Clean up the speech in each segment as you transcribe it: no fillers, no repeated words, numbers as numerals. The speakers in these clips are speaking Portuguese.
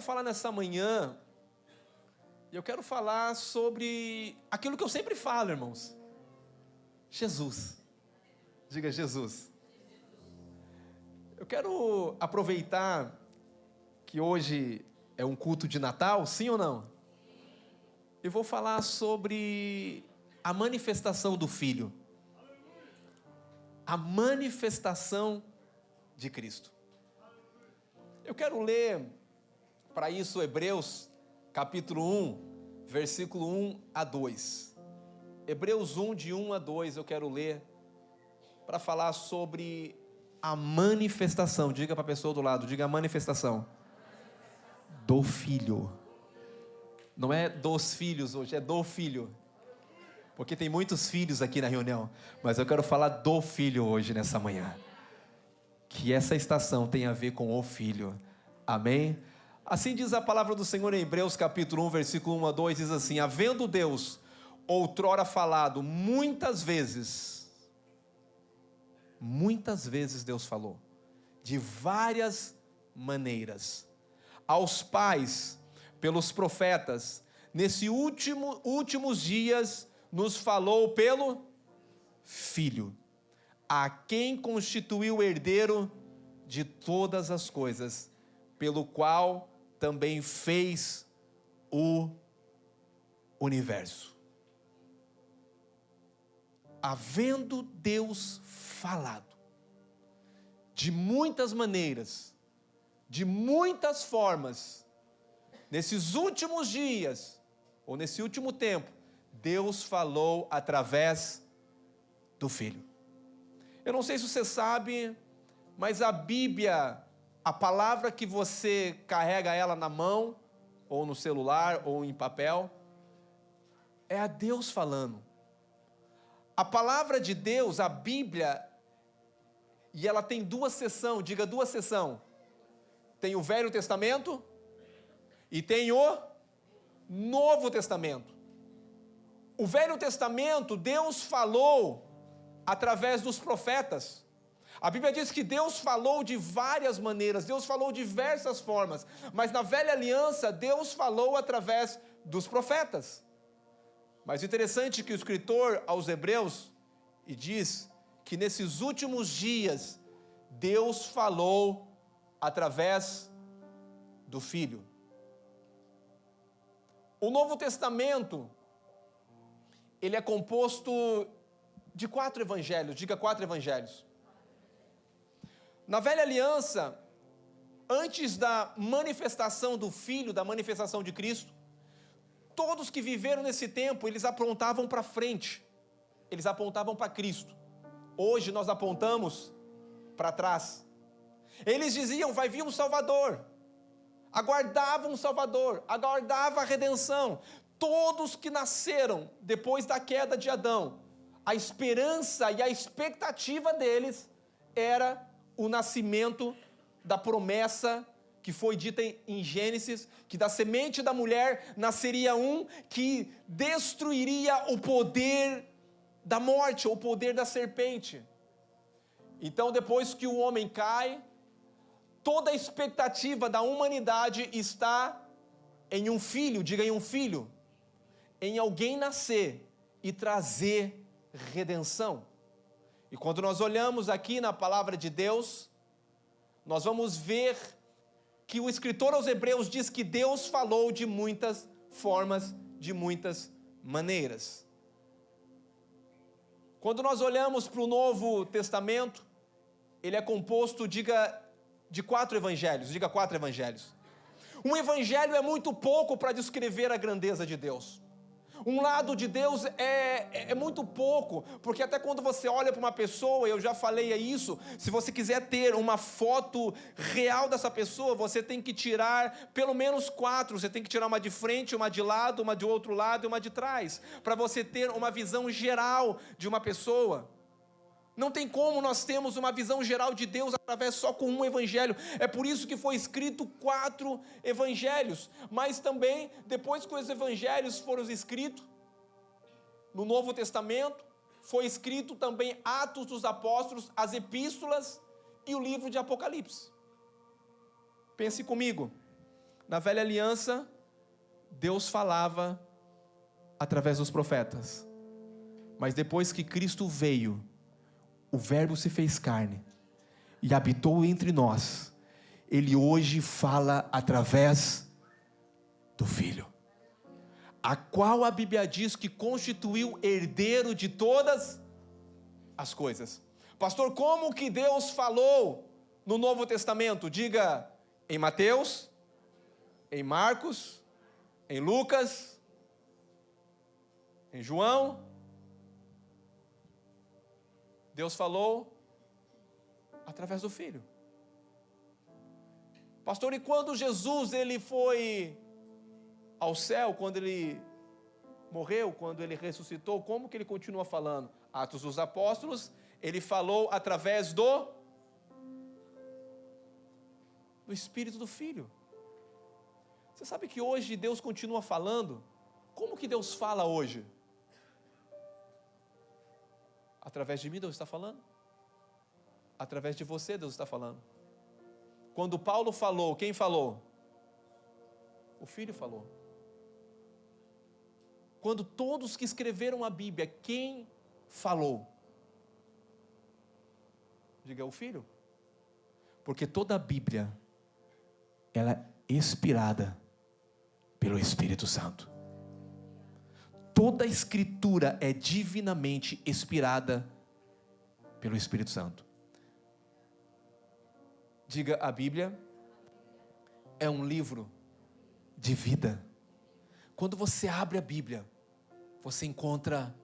falar nessa manhã, eu quero falar sobre aquilo que eu sempre falo, irmãos. Jesus. Diga Jesus. Eu quero aproveitar que hoje é um culto de Natal, sim ou não? Eu vou falar sobre a manifestação do Filho. A manifestação de Cristo. Eu quero ler, para isso, Hebreus, capítulo 1, versículo 1 a 2. Hebreus 1, de 1 a 2, eu quero ler, para falar sobre a manifestação. Diga para a pessoa do lado, diga a manifestação do Filho. Não é dos filhos hoje, é do Filho. Porque tem muitos filhos aqui na reunião, mas eu quero falar do Filho hoje, nessa manhã. Que essa estação tem a ver com o Filho. Amém? Assim diz a palavra do Senhor em Hebreus capítulo 1, versículo 1 a 2, diz assim: havendo Deus outrora falado muitas vezes Deus falou, de várias maneiras, aos pais, pelos profetas, nesses últimos dias, nos falou pelo Filho, a quem constituiu herdeiro de todas as coisas, pelo qual também fez o universo. Havendo Deus falado, de muitas maneiras, de muitas formas, nesses últimos dias, ou nesse último tempo, Deus falou através do Filho. Eu não sei se você sabe, mas a Bíblia, a palavra que você carrega ela na mão, ou no celular, ou em papel, é a Deus falando. A palavra de Deus, a Bíblia, e ela tem duas seções, diga duas seções. Tem o Velho Testamento e tem o Novo Testamento. O Velho Testamento, Deus falou através dos profetas. A Bíblia diz que Deus falou de várias maneiras, Deus falou de diversas formas, mas na Velha Aliança, Deus falou através dos profetas. Mas o interessante é que o escritor aos Hebreus e diz que nesses últimos dias, Deus falou através do Filho. O Novo Testamento, ele é composto de 4 evangelhos, diga 4 evangelhos. Na Velha Aliança, antes da manifestação do Filho, da manifestação de Cristo, todos que viveram nesse tempo, eles apontavam para frente, eles apontavam para Cristo. Hoje nós apontamos para trás. Eles diziam, vai vir um Salvador, aguardavam um Salvador, aguardavam a redenção. Todos que nasceram depois da queda de Adão, a esperança e a expectativa deles era o nascimento da promessa que foi dita em Gênesis, que da semente da mulher nasceria um que destruiria o poder da morte, ou o poder da serpente. Então, depois que o homem cai, toda a expectativa da humanidade está em um filho, diga em um filho, em alguém nascer e trazer redenção. E quando nós olhamos aqui na palavra de Deus, nós vamos ver que o escritor aos Hebreus diz que Deus falou de muitas formas, de muitas maneiras. Quando nós olhamos para o Novo Testamento, ele é composto, diga, de 4 evangelhos, diga 4 evangelhos. Um evangelho é muito pouco para descrever a grandeza de Deus. Um lado de Deus é muito pouco, porque até quando você olha para uma pessoa, eu já falei isso, se você quiser ter uma foto real dessa pessoa, você tem que tirar pelo menos 4, você tem que tirar uma de frente, uma de lado, uma de outro lado e uma de trás, para você ter uma visão geral de uma pessoa. Não tem como nós termos uma visão geral de Deus através só com um evangelho. É por isso que foi escrito 4 evangelhos. Mas também, depois que os evangelhos foram escritos, no Novo Testamento, foi escrito também Atos dos Apóstolos, as epístolas e o livro de Apocalipse. Pense comigo. Na velha aliança, Deus falava através dos profetas. Mas depois que Cristo veio, o Verbo se fez carne e habitou entre nós. Ele hoje fala através do Filho, a qual a Bíblia diz que constituiu herdeiro de todas as coisas. Pastor, como que Deus falou no Novo Testamento? Diga, em Mateus, em Marcos, em Lucas, em João. Deus falou através do Filho. Pastor, e quando Jesus ele foi ao céu, quando ele morreu, quando ele ressuscitou, como que ele continua falando? Atos dos Apóstolos, ele falou através do Espírito do Filho. Você sabe que hoje Deus continua falando? Como que Deus fala hoje? Através de mim Deus está falando? Através de você Deus está falando? Quando Paulo falou, quem falou? O Filho falou. Quando todos que escreveram a Bíblia, quem falou? Diga, o Filho. Porque toda a Bíblia, ela é inspirada pelo Espírito Santo. Toda a Escritura é divinamente inspirada pelo Espírito Santo. Diga, a Bíblia é um livro de vida. Quando você abre a Bíblia, você encontra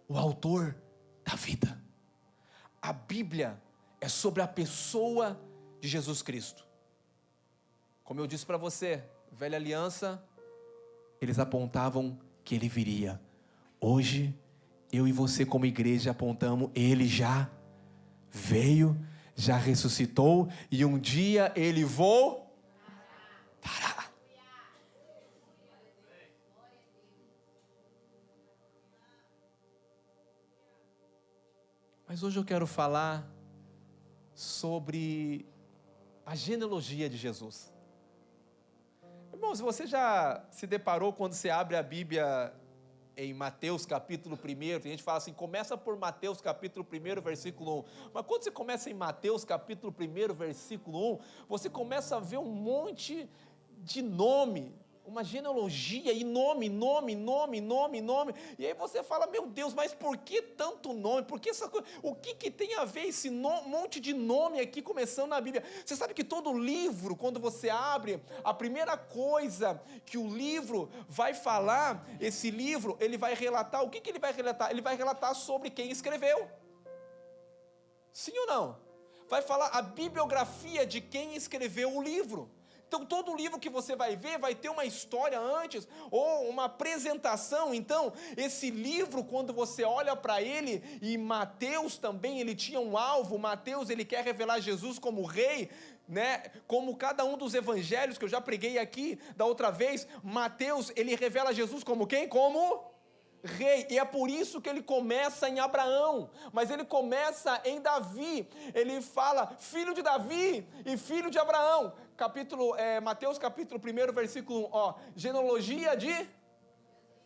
o autor da vida. A Bíblia é sobre a pessoa de Jesus Cristo. Como eu disse para você, velha aliança, eles apontavam que ele viria. Hoje, eu e você como igreja apontamos, ele já veio, já ressuscitou e um dia ele voltará. Mas hoje eu quero falar sobre a genealogia de Jesus. Irmãos, você já se deparou quando você abre a Bíblia em Mateus capítulo 1, tem gente que fala assim, começa por Mateus capítulo 1, versículo 1, mas quando você começa em Mateus capítulo 1, versículo 1, você começa a ver um monte de nome, uma genealogia, e nome, e aí você fala, meu Deus, mas por que tanto nome, por que essa coisa, o que tem a ver esse monte de nome aqui começando na Bíblia? Você sabe que todo livro, quando você abre, a primeira coisa que o livro vai falar, esse livro, ele vai relatar, o que ele vai relatar? Ele vai relatar sobre quem escreveu, sim ou não? Vai falar a bibliografia de quem escreveu o livro. Então todo livro que você vai ver vai ter uma história antes, ou uma apresentação. Então esse livro, quando você olha para ele, e Mateus também, ele tinha um alvo, Mateus ele quer revelar Jesus como rei, né? Como cada um dos evangelhos que eu já preguei aqui da outra vez, Mateus ele revela Jesus como quem? Como rei, e é por isso que ele começa em Abraão, mas ele começa em Davi, ele fala filho de Davi e filho de Abraão, Mateus capítulo 1, versículo 1, genealogia de,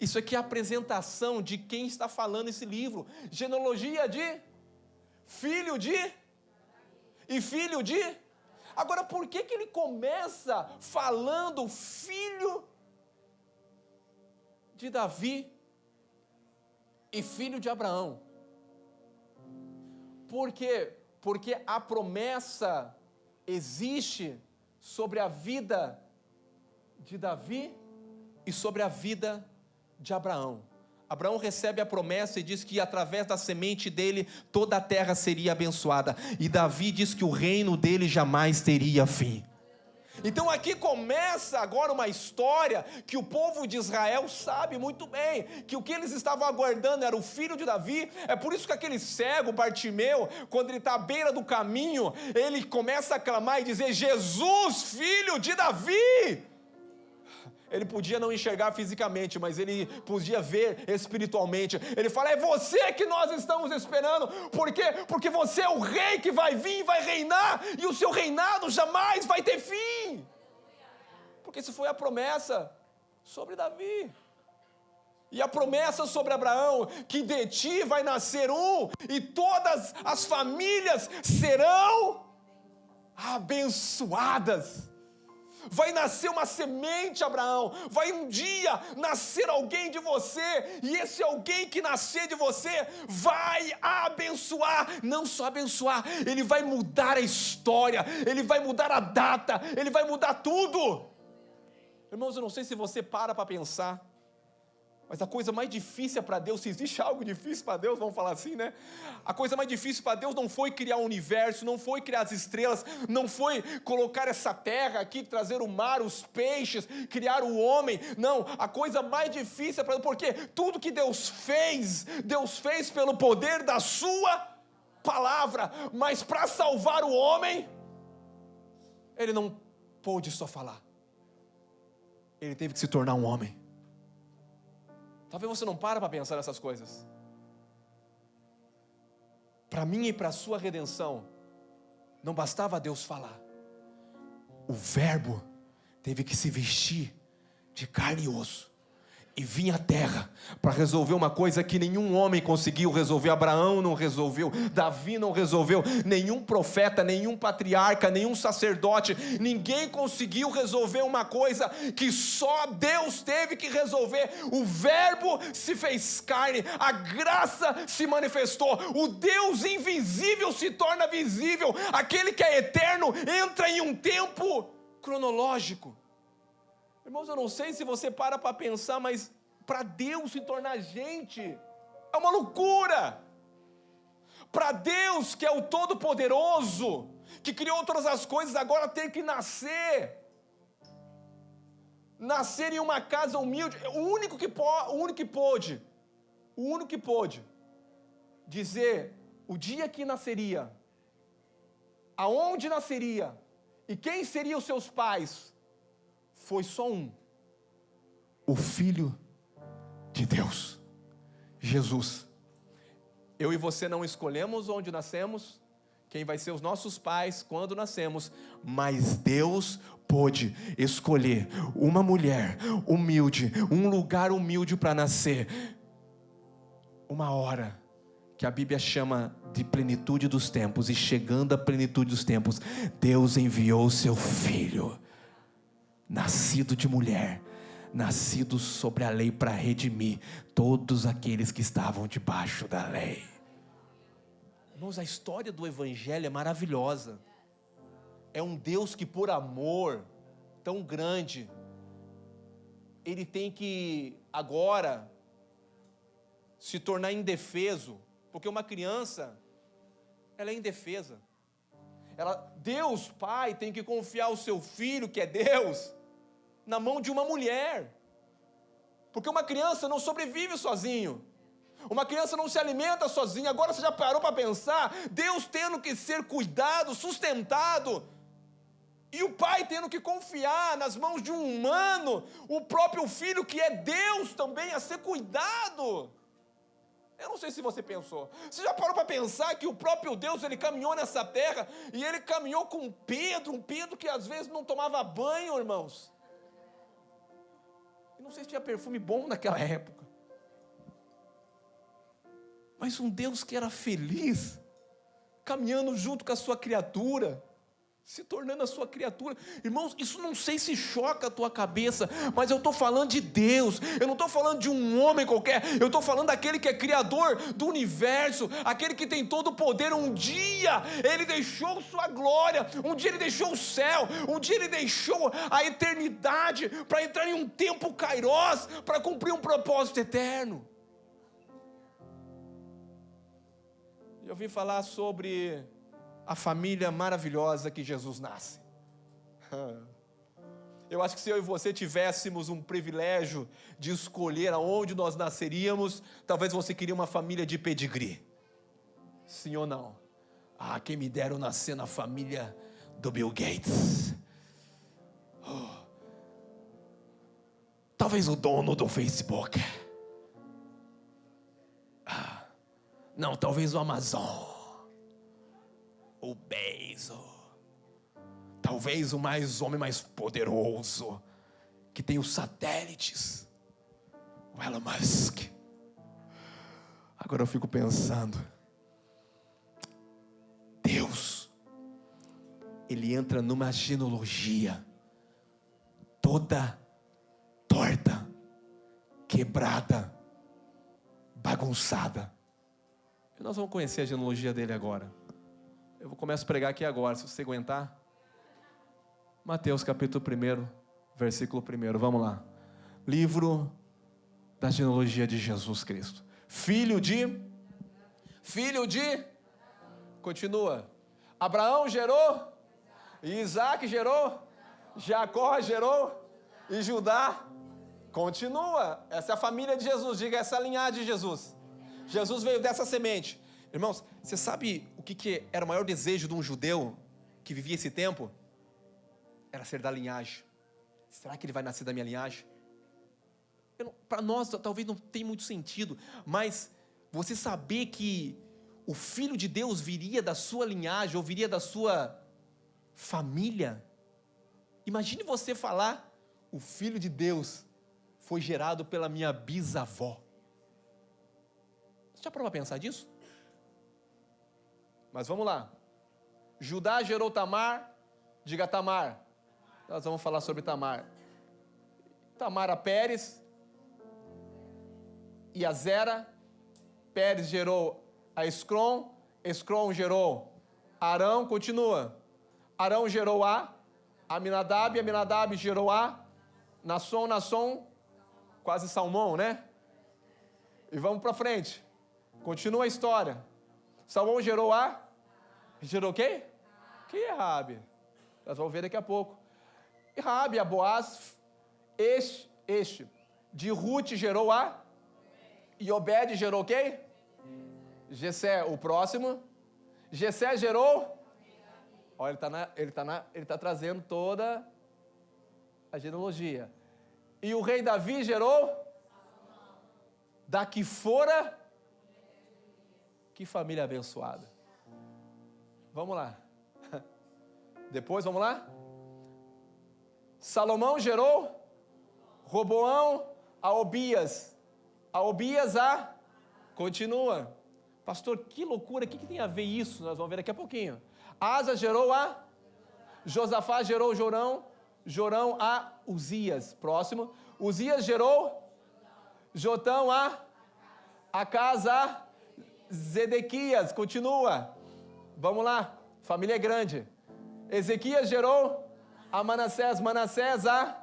isso aqui é a apresentação de quem está falando esse livro, genealogia de, filho de, e filho de, agora por que ele começa falando filho de Davi e filho de Abraão? Por quê? Porque a promessa existe sobre a vida de Davi e sobre a vida de Abraão. Abraão recebe a promessa e diz que através da semente dele toda a terra seria abençoada. E Davi diz que o reino dele jamais teria fim. Então aqui começa agora uma história que o povo de Israel sabe muito bem, que o que eles estavam aguardando era o filho de Davi. É por isso que aquele cego, Bartimeu, quando ele está à beira do caminho, ele começa a clamar e dizer, Jesus, filho de Davi. Ele podia não enxergar fisicamente, mas ele podia ver espiritualmente. Ele fala, é você que nós estamos esperando. Por quê? Porque você é o rei que vai vir e vai reinar, e o seu reinado jamais vai ter fim. Porque isso foi a promessa sobre Davi. E a promessa sobre Abraão, que de ti vai nascer um, e todas as famílias serão abençoadas. Vai nascer uma semente, Abraão, vai um dia nascer alguém de você, e esse alguém que nascer de você vai abençoar, não só abençoar, ele vai mudar a história, ele vai mudar a data, ele vai mudar tudo. Irmãos, eu não sei se você para pensar, mas a coisa mais difícil para Deus, se existe algo difícil para Deus, vamos falar assim, né? A coisa mais difícil para Deus não foi criar o universo, não foi criar as estrelas, não foi colocar essa terra aqui, trazer o mar, os peixes, criar o homem. Não, a coisa mais difícil para Deus, porque tudo que Deus fez pelo poder da sua palavra. Mas para salvar o homem, ele não pôde só falar. Ele teve que se tornar um homem. Talvez você não para pensar nessas coisas. Para mim e para a sua redenção, não bastava Deus falar. O verbo teve que se vestir de carne e osso e vir à terra para resolver uma coisa que nenhum homem conseguiu resolver. Abraão não resolveu, Davi não resolveu, nenhum profeta, nenhum patriarca, nenhum sacerdote, ninguém conseguiu resolver uma coisa que só Deus teve que resolver. O verbo se fez carne, a graça se manifestou, o Deus invisível se torna visível, aquele que é eterno entra em um tempo cronológico. Irmãos, eu não sei se você para pensar, mas para Deus se tornar gente é uma loucura. Para Deus, que é o Todo-Poderoso, que criou todas as coisas, agora ter que nascer em uma casa humilde. O único que pôde dizer o dia que nasceria, aonde nasceria e quem seriam os seus pais, foi só um: o Filho de Deus, Jesus. Eu e você não escolhemos onde nascemos, quem vai ser os nossos pais quando nascemos, mas Deus pôde escolher uma mulher humilde, um lugar humilde para nascer, uma hora que a Bíblia chama de plenitude dos tempos, e chegando à plenitude dos tempos, Deus enviou o seu Filho, nascido de mulher, nascido sobre a lei, para redimir todos aqueles que estavam debaixo da lei. Irmãos, a história do Evangelho é maravilhosa. É um Deus que, por amor tão grande, Ele tem que agora se tornar indefeso, porque uma criança, ela é indefesa. Deus Pai tem que confiar o seu Filho, que é Deus, na mão de uma mulher, porque uma criança não sobrevive sozinho, uma criança não se alimenta sozinha. Agora você já parou para pensar? Deus tendo que ser cuidado, sustentado, e o pai tendo que confiar nas mãos de um humano, o próprio Filho, que é Deus também, a ser cuidado. Eu não sei se você pensou, você já parou para pensar que o próprio Deus, Ele caminhou nessa terra, e Ele caminhou com Pedro, um Pedro que às vezes não tomava banho, irmãos. Não sei se tinha perfume bom naquela época, mas um Deus que era feliz, caminhando junto com a sua criatura, se tornando a sua criatura. Irmãos, isso não sei se choca a tua cabeça, mas eu estou falando de Deus, eu não estou falando de um homem qualquer, eu estou falando daquele que é criador do universo, aquele que tem todo o poder. Um dia Ele deixou sua glória, um dia Ele deixou o céu, um dia Ele deixou a eternidade, para entrar em um tempo kairós, para cumprir um propósito eterno. E eu vim falar sobre a família maravilhosa que Jesus nasce. Eu acho que se eu e você tivéssemos um privilégio de escolher aonde nós nasceríamos, talvez você queria uma família de pedigree. Sim ou não? Quem me dera nascer na família do Bill Gates. Talvez o dono do Facebook. Não, talvez o Amazon, o Bezos, talvez o homem mais poderoso, que tem os satélites, o Elon Musk. Agora eu fico pensando, Deus, Ele entra numa genealogia toda torta, quebrada, bagunçada. E nós vamos conhecer a genealogia dele agora. Eu começo a pregar aqui agora, se você aguentar. Mateus capítulo 1, versículo 1, vamos lá. Livro da genealogia de Jesus Cristo. Filho de, continua. Abraão gerou, e Isaac gerou, Jacó gerou, e Judá, continua. Essa é a família de Jesus, diga, essa é a linhagem de Jesus. Jesus veio dessa semente. Irmãos, você sabe o que era o maior desejo de um judeu que vivia esse tempo? Era ser da linhagem. Será que ele vai nascer da minha linhagem? Para nós talvez não tenha muito sentido, mas você saber que o Filho de Deus viria da sua linhagem, ou viria da sua família. Imagine você falar, o Filho de Deus foi gerado pela minha bisavó. Você já parou para pensar disso? Mas vamos lá. Judá gerou Tamar, diga Tamar. Nós vamos falar sobre Tamar. Tamara Pérez e a Zera. Pérez gerou a Escrom. Escrom gerou Arão, continua. Arão gerou a Aminadab. Aminadab gerou a Nasson. Nasson, quase Salmão, né? E vamos para frente. Continua a história. Salmão gerou a... Gerou quem? Que é Raabe? Nós vamos ver daqui a pouco. E Raabe, a Boaz, este. De Ruth gerou a... E Obed gerou quem? Jessé, o próximo. Jessé gerou... Olha, ele está trazendo toda a genealogia. E o rei Davi gerou... Da que fora... Que família abençoada. Vamos lá. Depois, vamos lá. Salomão gerou Roboão a Obias. A Obias a... Continua. Pastor, que loucura, o que tem a ver isso? Nós vamos ver daqui a pouquinho. Asa gerou a... Josafá gerou Jorão. Jorão a Uzias. Próximo. Uzias gerou Jotão a... Acas a... Zedequias. Continua. Vamos lá. Família é grande. Ezequias gerou a Manassés. Manassés a...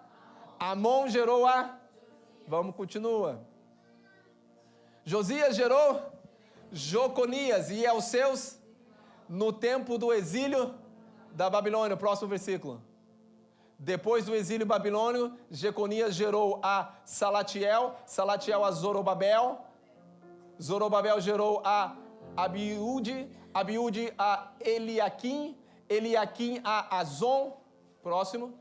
Amon gerou a... Vamos, continua. Josias gerou Joconias e aos seus no tempo do exílio da Babilônia. Próximo versículo. Depois do exílio babilônio, Jeconias gerou a Salatiel, Salatiel a Zorobabel, Zorobabel gerou a Abiúde, Abiúde a Eliaquim, Eliaquim a Azon. Próximo.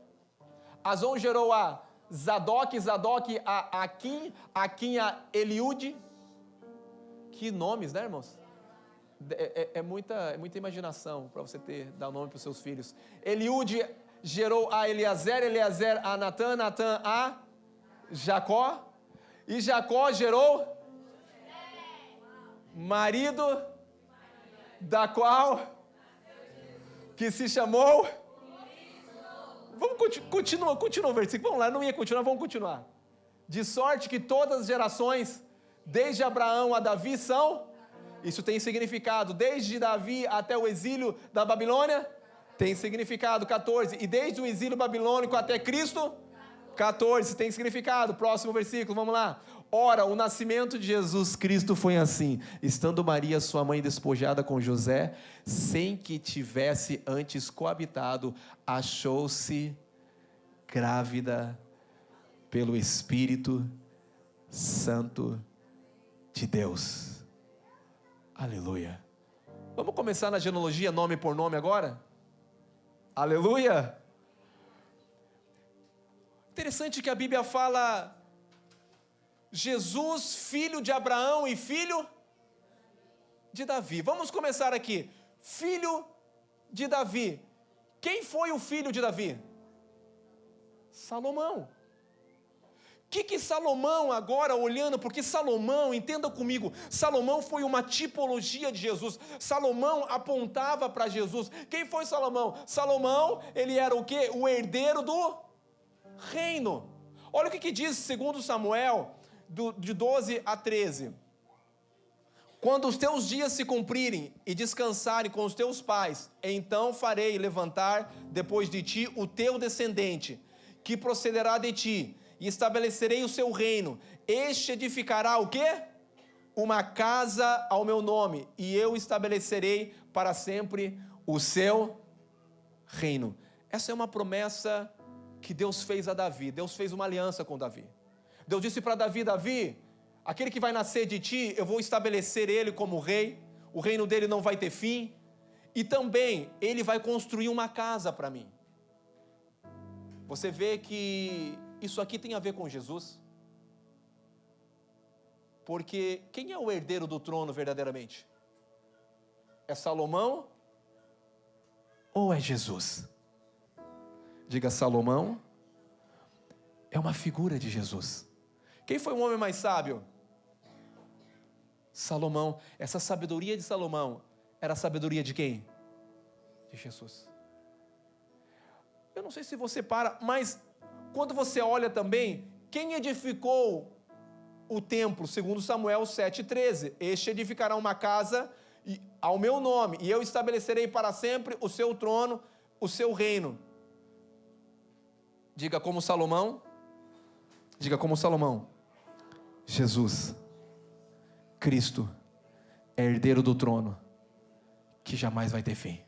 Azon gerou a Zadok, Zadok a Aquim, Aquim a Eliúde. Que nomes, né, irmãos? É muita imaginação para você dar nome para os seus filhos. Eliúde gerou a Eliezer, Eliezer a Natã, Natã a Jacó. E Jacó gerou marido da qual que se chamou... Vamos continua o versículo. Vamos lá, não ia continuar, vamos continuar. De sorte que todas as gerações, desde Abraão a Davi, são... Isso tem significado. Desde Davi até o exílio da Babilônia, tem significado. 14. E desde o exílio babilônico até Cristo, 14. Tem significado. Próximo versículo, vamos lá. Ora, o nascimento de Jesus Cristo foi assim. Estando Maria, sua mãe, despojada com José, sem que tivesse antes coabitado, achou-se grávida pelo Espírito Santo de Deus. Aleluia. Vamos começar na genealogia, nome por nome agora? Aleluia. Interessante que a Bíblia fala Jesus, filho de Abraão e filho de Davi. Vamos começar aqui. Filho de Davi. Quem foi o filho de Davi? Salomão. que Salomão agora olhando, porque Salomão, entenda comigo, Salomão foi uma tipologia de Jesus, Salomão apontava para Jesus. Quem foi Salomão? Salomão, ele era o quê? O herdeiro do reino. Olha o que diz segundo Samuel, de 12 a 13. Quando os teus dias se cumprirem e descansarem com os teus pais, então farei levantar depois de ti o teu descendente, que procederá de ti, e estabelecerei o seu reino. Este edificará o quê? Uma casa ao meu nome, e eu estabelecerei para sempre o seu reino. Essa é uma promessa que Deus fez a Davi. Deus fez uma aliança com Davi. Deus disse para Davi: Davi, aquele que vai nascer de ti, eu vou estabelecer ele como rei, o reino dele não vai ter fim, e também ele vai construir uma casa para mim. Você vê que isso aqui tem a ver com Jesus? Porque quem é o herdeiro do trono verdadeiramente? É Salomão ou é Jesus? Diga: Salomão é uma figura de Jesus. Quem foi o homem mais sábio? Salomão. Essa sabedoria de Salomão era a sabedoria de quem? De Jesus. Eu não sei se você mas quando você olha também, quem edificou o templo, segundo Samuel 7,13? Este edificará uma casa ao meu nome, e eu estabelecerei para sempre o seu trono, o seu reino. Diga como Salomão. Diga como Salomão. Jesus, Cristo, é herdeiro do trono, que jamais vai ter fim.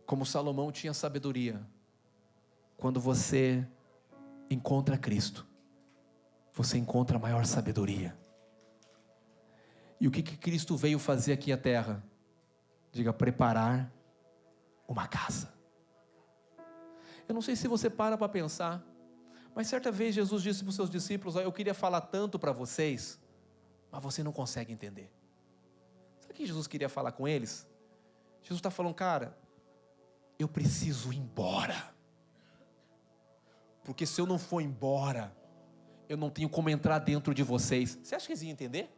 Como Salomão tinha sabedoria, quando você encontra Cristo, você encontra a maior sabedoria. E o que Cristo veio fazer aqui à terra? Diga: preparar uma casa. Eu não sei se você para pensar, mas certa vez Jesus disse para os seus discípulos: eu queria falar tanto para vocês, mas você não consegue entender. Sabe o que Jesus queria falar com eles? Jesus está falando: cara, eu preciso ir embora, porque se eu não for embora, eu não tenho como entrar dentro de vocês. Você acha que eles iam entender?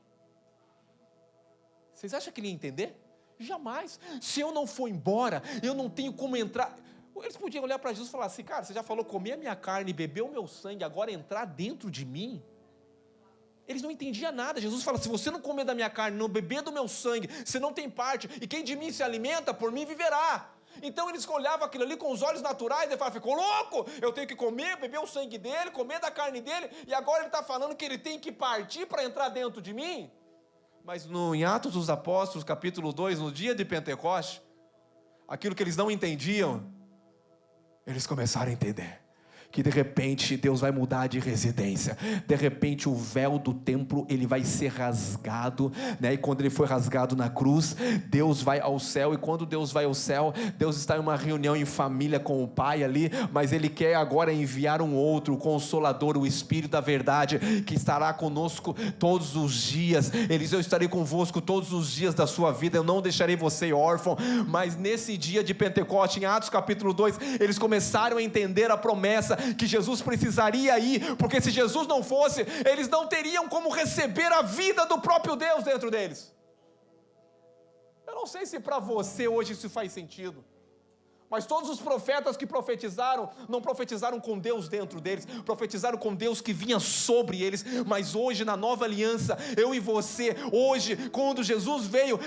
Vocês acham que ele ia entender? Jamais. Se eu não for embora, eu não tenho como entrar. Eles podiam olhar para Jesus e falar assim: cara, você já falou comer a minha carne, beber o meu sangue, agora entrar dentro de mim? Eles não entendiam nada. Jesus fala: se você não comer da minha carne, não beber do meu sangue, você não tem parte, e quem de mim se alimenta, por mim viverá. Então eles olhavam aquilo ali com os olhos naturais e falavam: ficou louco? Eu tenho que comer, beber o sangue dele, comer da carne dele, e agora ele está falando que ele tem que partir para entrar dentro de mim? Mas em Atos dos Apóstolos, capítulo 2, no dia de Pentecoste, aquilo que eles não entendiam, eles começaram a entender. Que de repente Deus vai mudar de residência, de repente o véu do templo ele vai ser rasgado, né? E quando ele foi rasgado na cruz, Deus vai ao céu, e quando Deus vai ao céu, Deus está em uma reunião em família com o Pai ali, mas Ele quer agora enviar um outro, o Consolador, o Espírito da verdade, que estará conosco todos os dias. Ele diz: eu estarei convosco todos os dias da sua vida, eu não deixarei você órfão. Mas nesse dia de Pentecoste, em Atos capítulo 2, eles começaram a entender a promessa que Jesus precisaria ir, porque se Jesus não fosse, eles não teriam como receber a vida do próprio Deus dentro deles. Eu não sei se para você hoje isso faz sentido, mas todos os profetas que profetizaram, não profetizaram com Deus dentro deles, profetizaram com Deus que vinha sobre eles. Mas hoje na nova aliança, eu e você, hoje, quando Jesus veio,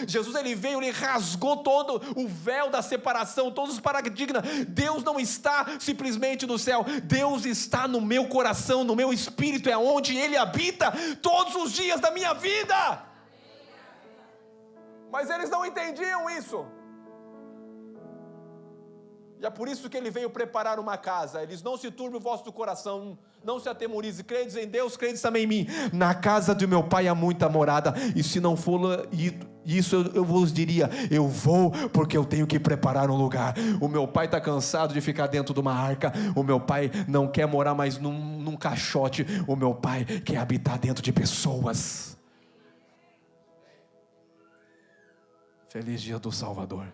ele rasgou todo o véu da separação, todos os paradigmas. Deus não está simplesmente no céu, Deus está no meu coração, no meu espírito, é onde Ele habita todos os dias da minha vida. Mas eles não entendiam isso. E é por isso que ele veio preparar uma casa. Eles: não se turbe o vosso coração, não se atemorize, credes em Deus, credes também em mim. Na casa do meu Pai há muita morada, e se não for isso, eu vos diria: eu vou, porque eu tenho que preparar um lugar. O meu Pai está cansado de ficar dentro de uma arca, o meu Pai não quer morar mais num caixote, o meu Pai quer habitar dentro de pessoas. Feliz dia do Salvador.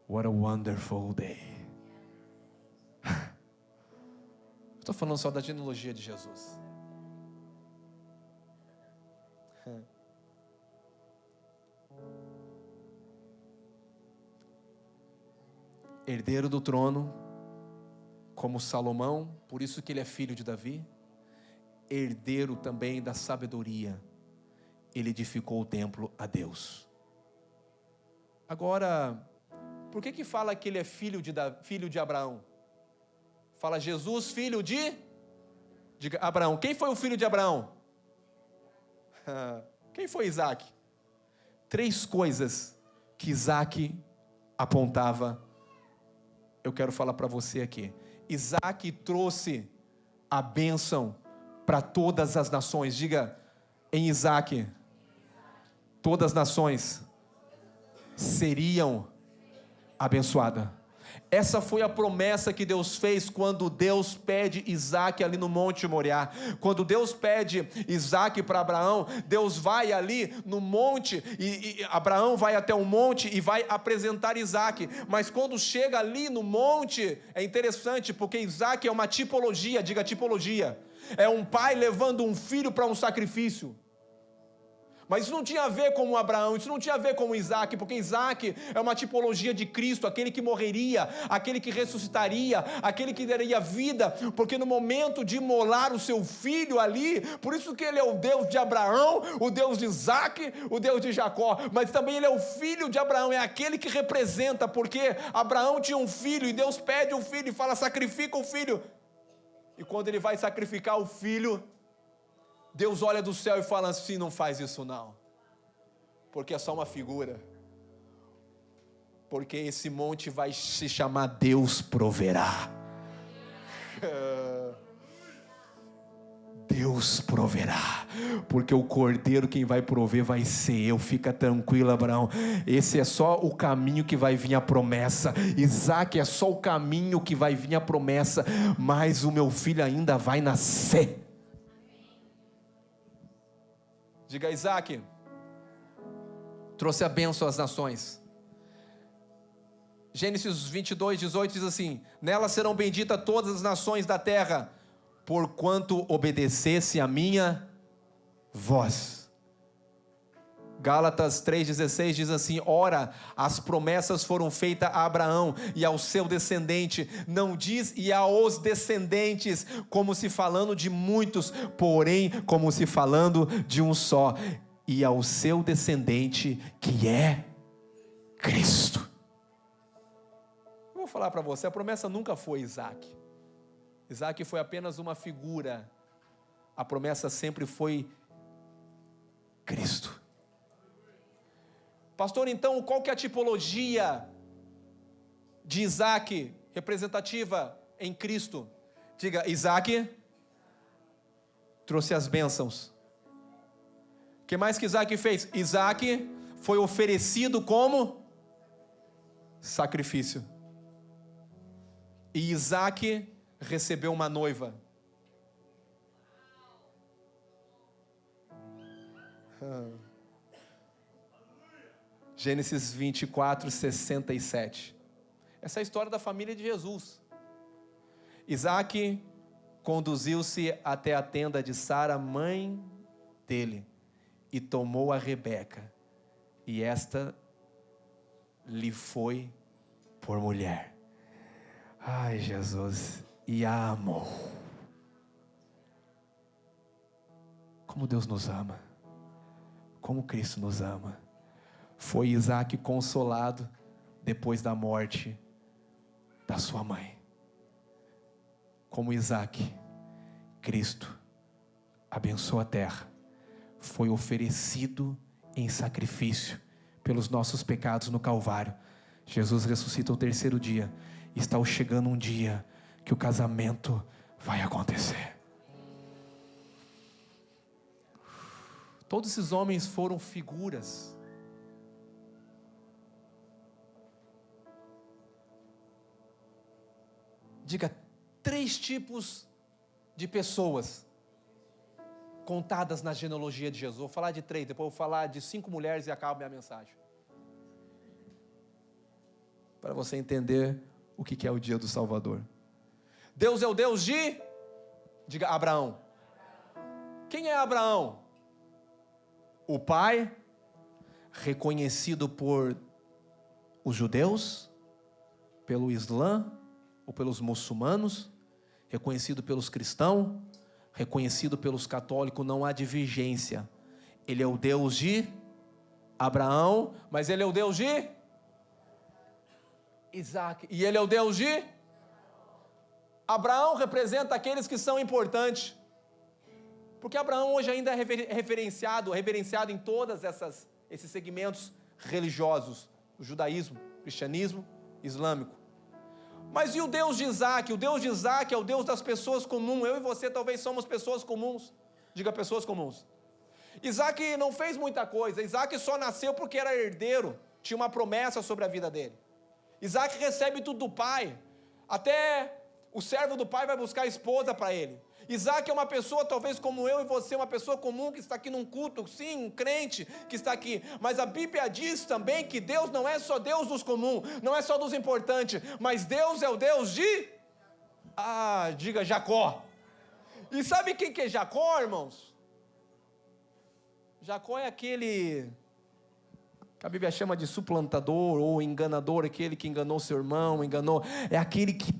What a wonderful day. Estou falando só da genealogia de Jesus. Herdeiro do trono, como Salomão, por isso que ele é filho de Davi. Herdeiro também da sabedoria, ele edificou o templo a Deus. Agora, por que fala que ele é filho de Abraão? Fala Jesus, filho de Abraão. Quem foi o filho de Abraão? Quem foi Isaac? 3 coisas que Isaac apontava, eu quero falar para você aqui. Isaac trouxe a bênção para todas as nações. Diga, em Isaac, todas as nações seriam abençoadas. Essa foi a promessa que Deus fez quando Deus pede Isaac ali no Monte Moriá. Quando Deus pede Isaac para Abraão, Deus vai ali no monte, e Abraão vai até o monte e vai apresentar Isaac. Mas quando chega ali no monte, é interessante, porque Isaac é uma tipologia, diga tipologia. É um pai levando um filho para um sacrifício. Mas isso não tinha a ver com Abraão, isso não tinha a ver com Isaac, porque Isaac é uma tipologia de Cristo, aquele que morreria, aquele que ressuscitaria, aquele que daria vida, porque no momento de imolar o seu filho ali, por isso que ele é o Deus de Abraão, o Deus de Isaac, o Deus de Jacó, mas também ele é o filho de Abraão, é aquele que representa, porque Abraão tinha um filho, e Deus pede o filho e fala, sacrifica o filho, e quando ele vai sacrificar o filho, Deus olha do céu e fala assim, não faz isso não, porque é só uma figura, porque esse monte vai se chamar Deus proverá. Deus proverá, porque o cordeiro quem vai prover vai ser eu, fica tranquilo Abraão, esse é só o caminho que vai vir a promessa, Isaac é só o caminho que vai vir a promessa, mas o meu filho ainda vai nascer. Diga, Isaac trouxe a bênção às nações. Gênesis 22, 18 diz assim, nela serão benditas todas as nações da terra, porquanto obedecesse a minha voz. Gálatas 3,16 diz assim, ora, as promessas foram feitas a Abraão e ao seu descendente, não diz e aos descendentes, como se falando de muitos, porém como se falando de um só, e ao seu descendente que é Cristo. Eu vou falar para você, a promessa nunca foi Isaac. Isaac foi apenas uma figura, a promessa sempre foi Cristo. Pastor, então, qual que é a tipologia de Isaac representativa em Cristo? Diga, Isaac trouxe as bênçãos. O que mais que Isaac fez? Isaac foi oferecido como sacrifício. E Isaac recebeu uma noiva. Gênesis 24, 67. Essa é a história da família de Jesus. Isaac conduziu-se até a tenda de Sara, mãe dele, e tomou a Rebeca, e esta lhe foi por mulher. Ai, Jesus, e a amou. Como Deus nos ama, como Cristo nos ama. Foi Isaac consolado depois da morte da sua mãe. Como Isaac, Cristo abençoou a terra, foi oferecido em sacrifício pelos nossos pecados no Calvário. Jesus ressuscita ao 3º dia. Está chegando um dia que o casamento vai acontecer. Todos esses homens foram figuras. Diga, 3 tipos de pessoas contadas na genealogia de Jesus. Vou falar de 3, depois vou falar de 5 mulheres e acabo minha mensagem. para você entender o que é o dia do Salvador. Deus é o Deus de, diga, Abraão. Quem é Abraão? O pai, reconhecido por os judeus, pelo Islã, ou pelos muçulmanos, reconhecido pelos cristãos, reconhecido pelos católicos, não há divergência. Ele é o Deus de Abraão, mas ele é o Deus de Isaac, e ele é o Deus de Abraão. Representa aqueles que são importantes, porque Abraão hoje ainda é reverenciado em todas esses segmentos religiosos, o judaísmo, cristianismo, islâmico. Mas e o Deus de Isaac? O Deus de Isaac é o Deus das pessoas comuns. Eu e você talvez somos pessoas comuns. Diga, pessoas comuns. Isaac não fez muita coisa. Isaac só nasceu porque era herdeiro, tinha uma promessa sobre a vida dele. Isaac recebe tudo do pai, até o servo do pai vai buscar a esposa para ele. Isaac é uma pessoa, talvez como eu e você, uma pessoa comum que está aqui num culto, sim, um crente que está aqui, mas a Bíblia diz também que Deus não é só Deus dos comuns, não é só dos importantes, mas Deus é o Deus de, diga Jacó. E sabe quem que é Jacó, irmãos? Jacó é aquele que a Bíblia chama de suplantador ou enganador, aquele que enganou seu irmão, é aquele que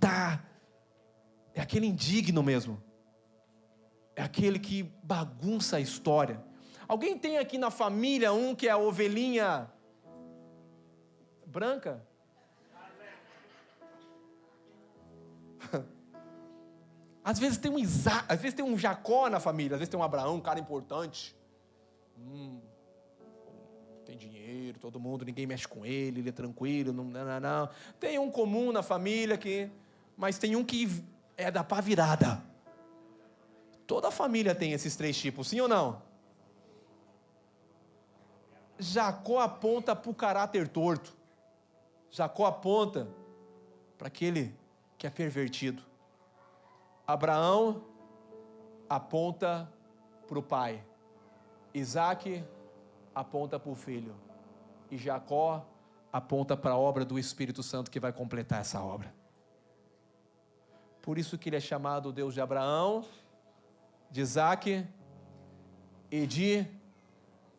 é aquele indigno mesmo. É aquele que bagunça a história. Alguém tem aqui na família um que é a ovelhinha branca? Às vezes tem às vezes tem um Jacó na família, às vezes tem um Abraão, um cara importante. Tem dinheiro, todo mundo, ninguém mexe com ele é tranquilo, não. Tem um comum na família mas tem um que é da pá virada. Toda família tem esses três tipos, sim ou não? Jacó aponta para o caráter torto. Jacó aponta para aquele que é pervertido. Abraão aponta para o pai. Isaac aponta para o filho. E Jacó aponta para a obra do Espírito Santo que vai completar essa obra. Por isso que ele é chamado o Deus de Abraão, de Isaac e de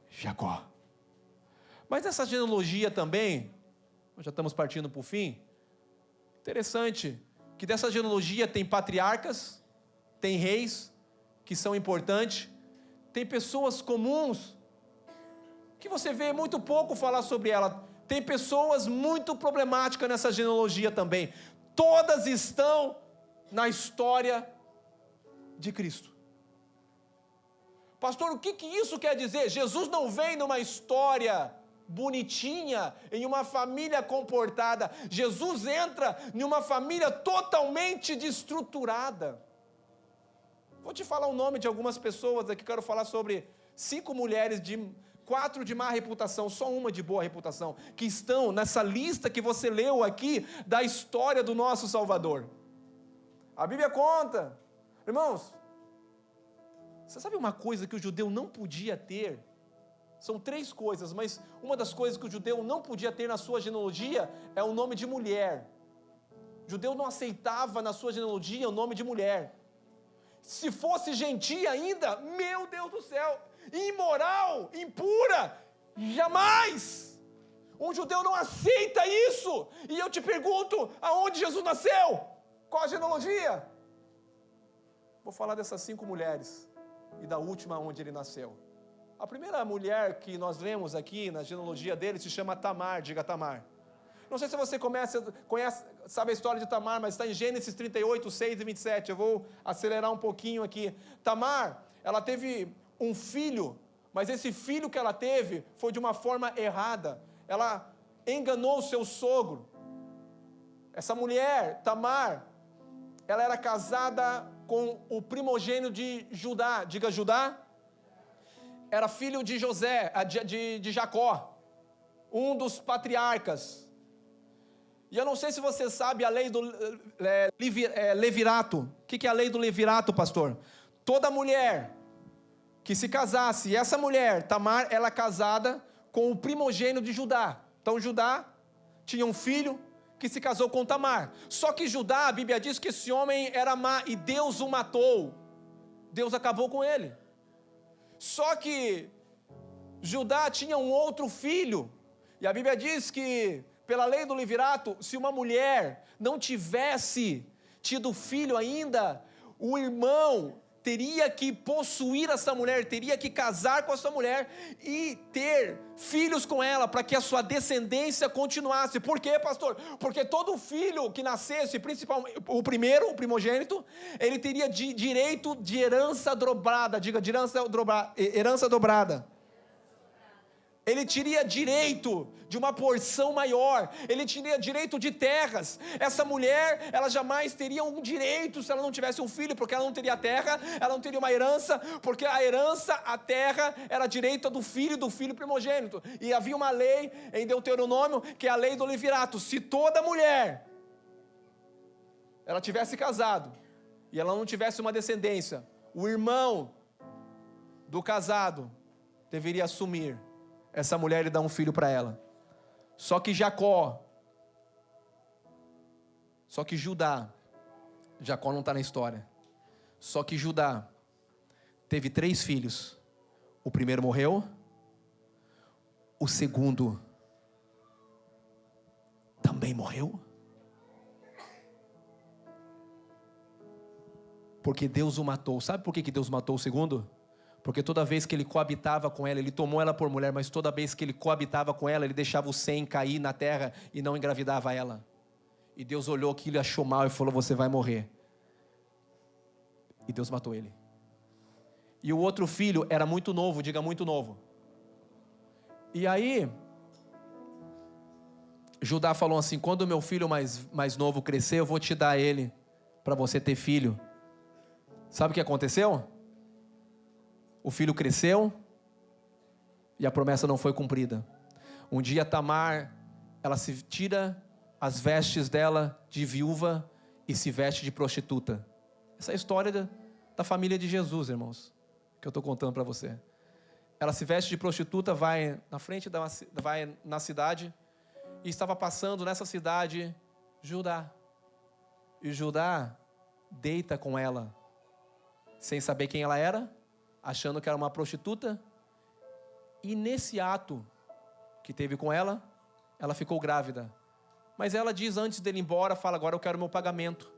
Jacó. Mas essa genealogia também, nós já estamos partindo para o fim, interessante, que dessa genealogia tem patriarcas, tem reis, que são importantes, tem pessoas comuns, que você vê muito pouco falar sobre ela, tem pessoas muito problemáticas nessa genealogia também, todas estão na história de Cristo. Pastor, o que isso quer dizer? Jesus não vem numa história bonitinha, em uma família comportada. Jesus entra em uma família totalmente destruturada. Vou te falar o nome de algumas pessoas aqui, quero falar sobre 5 mulheres, 4 de má reputação, só uma de boa reputação, que estão nessa lista que você leu aqui, da história do nosso Salvador. A Bíblia conta, irmãos, você sabe uma coisa que o judeu não podia ter? São 3 coisas, mas uma das coisas que o judeu não podia ter na sua genealogia é o nome de mulher. O judeu não aceitava na sua genealogia o nome de mulher. Se fosse gentia ainda, meu Deus do céu, imoral, impura, jamais. Um judeu não aceita isso. E eu te pergunto, aonde Jesus nasceu? Qual a genealogia? Vou falar dessas 5 mulheres e da última onde ele nasceu. A primeira mulher que nós vemos aqui na genealogia dele se chama Tamar, diga Tamar. Não sei se você sabe a história de Tamar, mas está em Gênesis 38, 6 e 27. Eu vou acelerar um pouquinho aqui. Tamar, ela teve um filho, mas esse filho que ela teve foi de uma forma errada. Ela enganou o seu sogro. Essa mulher, Tamar, ela era casada com o primogênito de Judá, diga Judá. Era filho de de Jacó, um dos patriarcas. E eu não sei se você sabe a lei do levirato. O que é a lei do levirato, pastor? Toda mulher que se casasse, e essa mulher, Tamar, ela é casada com o primogênito de Judá. Então Judá tinha um filho, que se casou com Tamar. Só que Judá, a Bíblia diz que esse homem era má e Deus o matou. Deus acabou com ele. Só que Judá tinha um outro filho. E a Bíblia diz que, pela lei do levirato, se uma mulher não tivesse tido filho ainda, o irmão teria que possuir essa mulher, teria que casar com essa mulher e ter filhos com ela, para que a sua descendência continuasse. Por quê, pastor? Porque todo filho que nascesse, principalmente o primogênito, ele teria direito de herança dobrada. Diga, de herança dobrada. Ele teria direito de uma porção maior, ele teria direito de terras. Essa mulher, ela jamais teria um direito se ela não tivesse um filho, porque ela não teria terra, ela não teria uma herança, porque a herança, a terra, era direito do filho primogênito. E havia uma lei em Deuteronômio, que é a lei do levirato. Se toda mulher, ela tivesse casado, e ela não tivesse uma descendência, o irmão do casado deveria assumir essa mulher e dar um filho para ela. Só que Judá não está na história. Só que Judá teve 3 filhos. O primeiro morreu, o segundo também morreu, porque Deus o matou. Sabe por que Deus matou o segundo? Porque toda vez que ele coabitava com ela, ele tomou ela por mulher, mas toda vez que ele coabitava com ela, ele deixava o sêmen cair na terra e não engravidava ela. E Deus olhou aquilo e achou mal e falou: você vai morrer. E Deus matou ele. E o outro filho era muito novo, diga muito novo. E aí, Judá falou assim: quando o meu filho mais novo crescer, eu vou te dar ele, para você ter filho. Sabe o que aconteceu? O filho cresceu e a promessa não foi cumprida. Um dia Tamar, ela se tira as vestes dela de viúva e se veste de prostituta. Essa é a história da família de Jesus, irmãos, que eu estou contando para você. Ela se veste de prostituta, vai na cidade, e estava passando nessa cidade Judá. E Judá deita com ela, sem saber quem ela era, achando que era uma prostituta, e nesse ato que teve com ela, ela ficou grávida. Mas ela diz antes dele ir embora, fala: agora eu quero meu pagamento.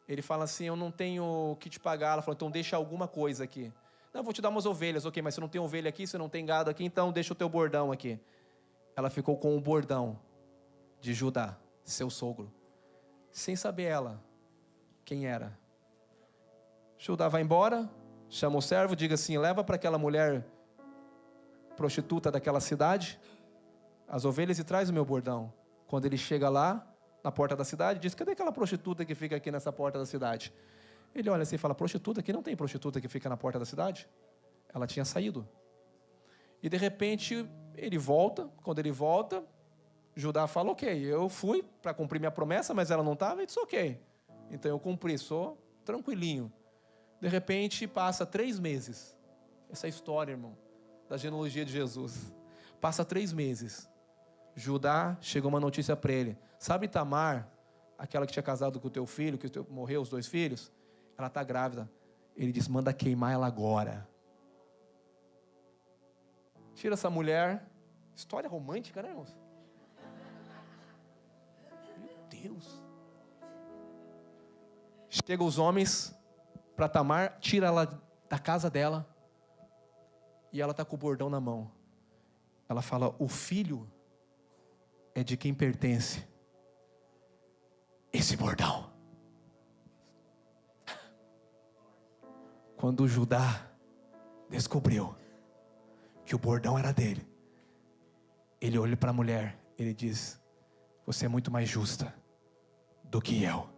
Ele fala assim: eu não tenho o que te pagar. Ela fala: então deixa alguma coisa aqui. Não, eu vou te dar umas ovelhas. Ok, mas você não tem ovelha aqui, você não tem gado aqui, então deixa o teu bordão aqui. Ela ficou com o bordão de Judá, seu sogro, sem saber ela quem era. Judá vai embora, chama o servo, diga assim: leva para aquela mulher prostituta daquela cidade as ovelhas e traz o meu bordão. Quando ele chega lá, na porta da cidade, diz: cadê aquela prostituta que fica aqui nessa porta da cidade? Ele olha assim e fala: prostituta? Aqui não tem prostituta que fica na porta da cidade. Ela tinha saído. E de repente, ele volta. Quando ele volta, Judá fala: ok, eu fui para cumprir minha promessa, mas ela não estava, e disse: ok, então eu cumpri, sou tranquilinho. De repente, passa 3 meses. Essa é a história, irmão, da genealogia de Jesus. Passa 3 meses. Judá, chegou uma notícia para ele: sabe Tamar, aquela que tinha casado com o teu filho, que morreu os 2 filhos? Ela está grávida. Ele diz: manda queimar ela agora. Tira essa mulher. História romântica, né, irmãos? Meu Deus. Chega os homens para Tamar, tira ela da casa dela, e ela está com o bordão na mão. Ela fala: o filho é de quem pertence esse bordão. Quando Judá descobriu que o bordão era dele, ele olha para a mulher, ele diz: você é muito mais justa do que eu.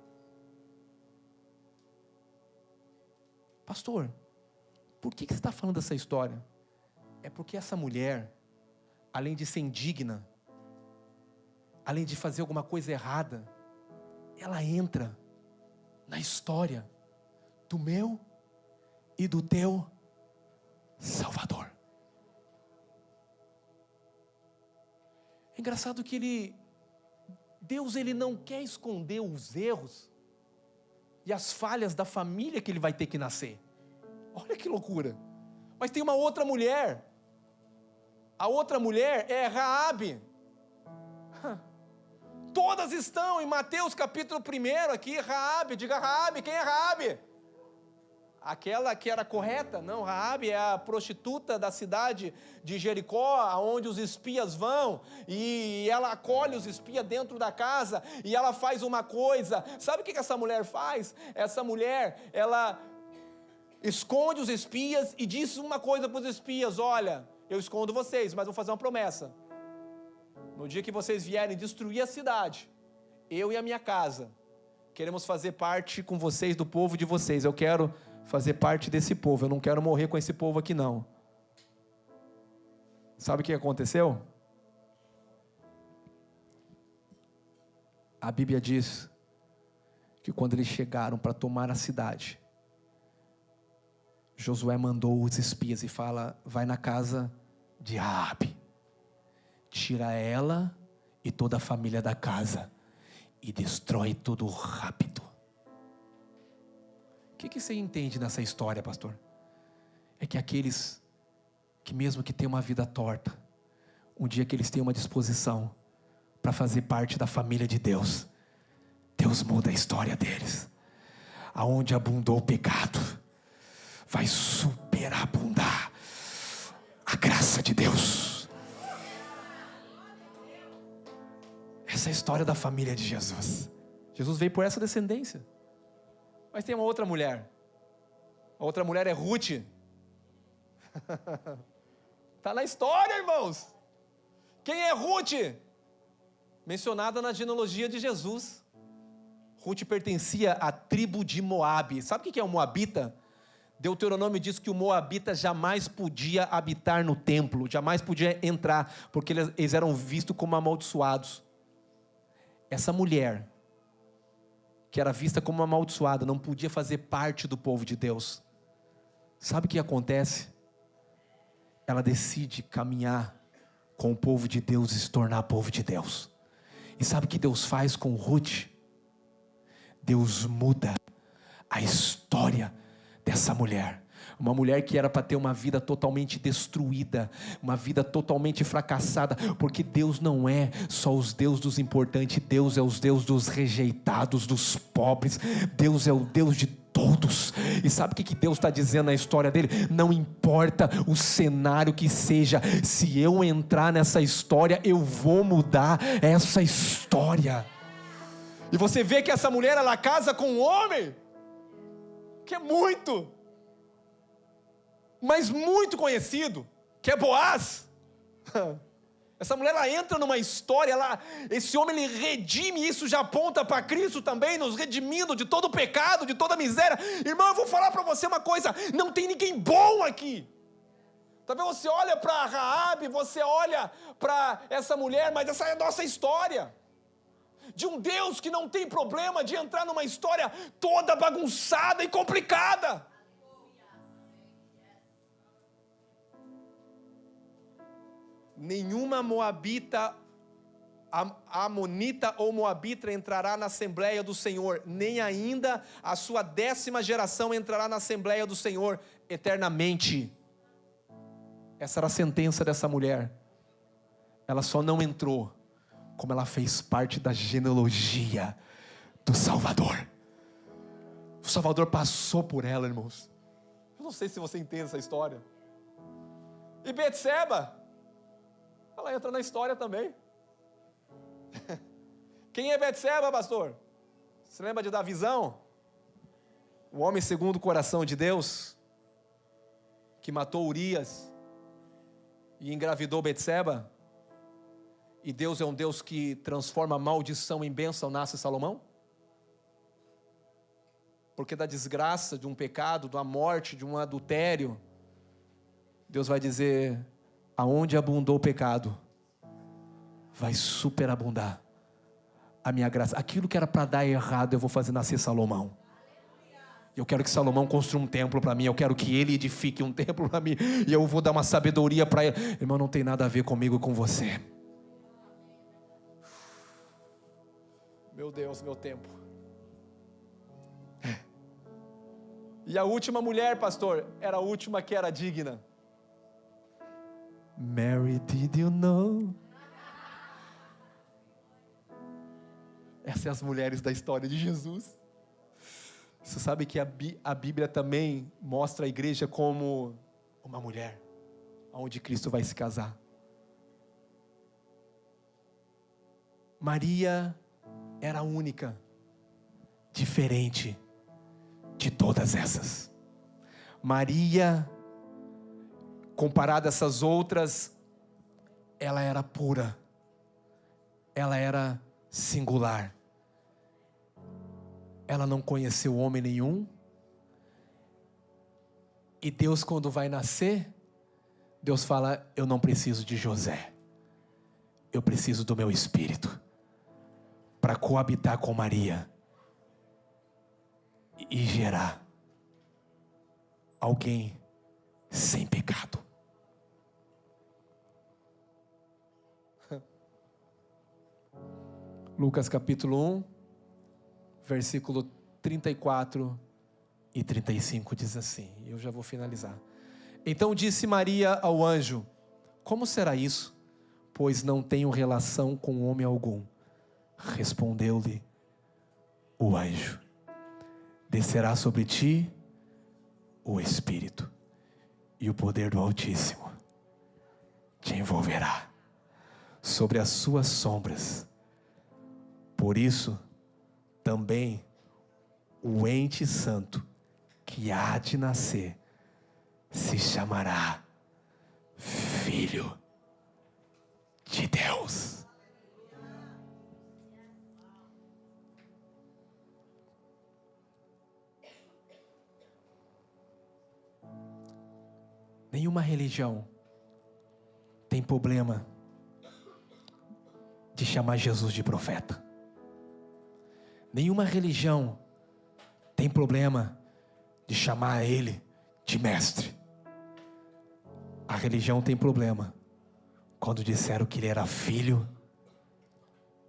Pastor, por que você está falando dessa história? É porque essa mulher, além de ser indigna, além de fazer alguma coisa errada, ela entra na história do meu e do teu Salvador. É engraçado que Deus, ele não quer esconder os erros e as falhas da família que ele vai ter que nascer. Olha que loucura. Mas tem uma outra mulher. A outra mulher é Raabe. Todas estão em Mateus capítulo 1 aqui, Raabe, diga Raabe, quem é Raabe? Aquela que era correta? Não, Raabe é a prostituta da cidade de Jericó, aonde os espias vão, e ela acolhe os espias dentro da casa, e ela faz uma coisa. Sabe o que essa mulher faz? Essa mulher, ela esconde os espias e diz uma coisa para os espias: olha, eu escondo vocês, mas vou fazer uma promessa. No dia que vocês vierem destruir a cidade, eu e a minha casa queremos fazer parte com vocês do povo de vocês. Eu quero fazer parte desse povo, eu não quero morrer com esse povo aqui não. Sabe o que aconteceu? A Bíblia diz que quando eles chegaram para tomar a cidade, Josué mandou os espias e fala: vai na casa de Raabe, tira ela e toda a família da casa e destrói tudo rápido. O que você entende nessa história, pastor? É que aqueles que mesmo que têm uma vida torta, um dia que eles têm uma disposição para fazer parte da família de Deus, Deus muda a história deles. Aonde abundou o pecado, vai superabundar a graça de Deus. Essa é a história da família de Jesus. Jesus veio por essa descendência. Mas tem uma outra mulher. A outra mulher é Ruth. Está na história, irmãos. Quem é Ruth? Mencionada na genealogia de Jesus. Ruth pertencia à tribo de Moabe. Sabe o que é um moabita? Deuteronômio diz que o moabita jamais podia habitar no templo, jamais podia entrar, porque eles eram vistos como amaldiçoados. Essa mulher, que era vista como amaldiçoada, não podia fazer parte do povo de Deus. Sabe o que acontece? Ela decide caminhar com o povo de Deus e se tornar povo de Deus. E sabe o que Deus faz com Ruth? Deus muda a história dessa mulher. Uma mulher que era para ter uma vida totalmente destruída, uma vida totalmente fracassada, porque Deus não é só os Deus dos importantes, Deus é os Deus dos rejeitados, dos pobres, Deus é o Deus de todos. E sabe o que Deus está dizendo na história dele? Não importa o cenário que seja, se eu entrar nessa história, eu vou mudar essa história. E você vê que essa mulher, ela casa com um homem que é mas muito conhecido, que é Boaz. Essa mulher, ela entra numa história, esse homem, ele redime, isso já aponta para Cristo também, nos redimindo de todo o pecado, de toda a miséria. Irmão, eu vou falar para você uma coisa, não tem ninguém bom aqui. Talvez você olha para Raabe, você olha para essa mulher, mas essa é a nossa história. De um Deus que não tem problema de entrar numa história toda bagunçada e complicada. Nenhuma moabita, amonita ou moabita entrará na Assembleia do Senhor, nem ainda a sua 10ª geração entrará na Assembleia do Senhor eternamente. Essa era a sentença dessa mulher. Ela só não entrou, como ela fez parte da genealogia do Salvador. O Salvador passou por ela, irmãos. Eu não sei se você entende essa história. E Betseba, ela entra na história também. Quem é Betseba, pastor? Você lembra de Davizão? O homem segundo o coração de Deus, que matou Urias e engravidou Betseba. E Deus é um Deus que transforma maldição em bênção, nasce Salomão? Porque da desgraça, de um pecado, de uma morte, de um adultério, Deus vai dizer: aonde abundou o pecado, vai superabundar a minha graça. Aquilo que era para dar errado, eu vou fazer nascer Salomão. Eu quero que Salomão construa um templo para mim, eu quero que ele edifique um templo para mim, e eu vou dar uma sabedoria para ele. Irmão, não tem nada a ver comigo e com você. Meu Deus, meu tempo. E a última mulher, pastor, era a última que era digna. Mary, did you know? Essas são as mulheres da história de Jesus. Você sabe que a Bíblia também mostra a igreja como uma mulher, onde Cristo vai se casar. Maria era a única, diferente de todas essas. Maria, comparada a essas outras, ela era pura, ela era singular. Ela não conheceu homem nenhum. E Deus, quando vai nascer, Deus fala: eu não preciso de José, eu preciso do meu Espírito para coabitar com Maria e gerar alguém sem pecado. Lucas capítulo 1, versículo 34 e 35 diz assim, eu já vou finalizar. Então disse Maria ao anjo: como será isso? Pois não tenho relação com homem algum. Respondeu-lhe o anjo: descerá sobre ti o Espírito, e o poder do Altíssimo te envolverá. Sobre as suas sombras. Por isso, também o ente santo que há de nascer se chamará Filho de Deus. Nenhuma religião tem problema de chamar Jesus de profeta. Nenhuma religião tem problema de chamar ele de mestre. A religião tem problema quando disseram que ele era filho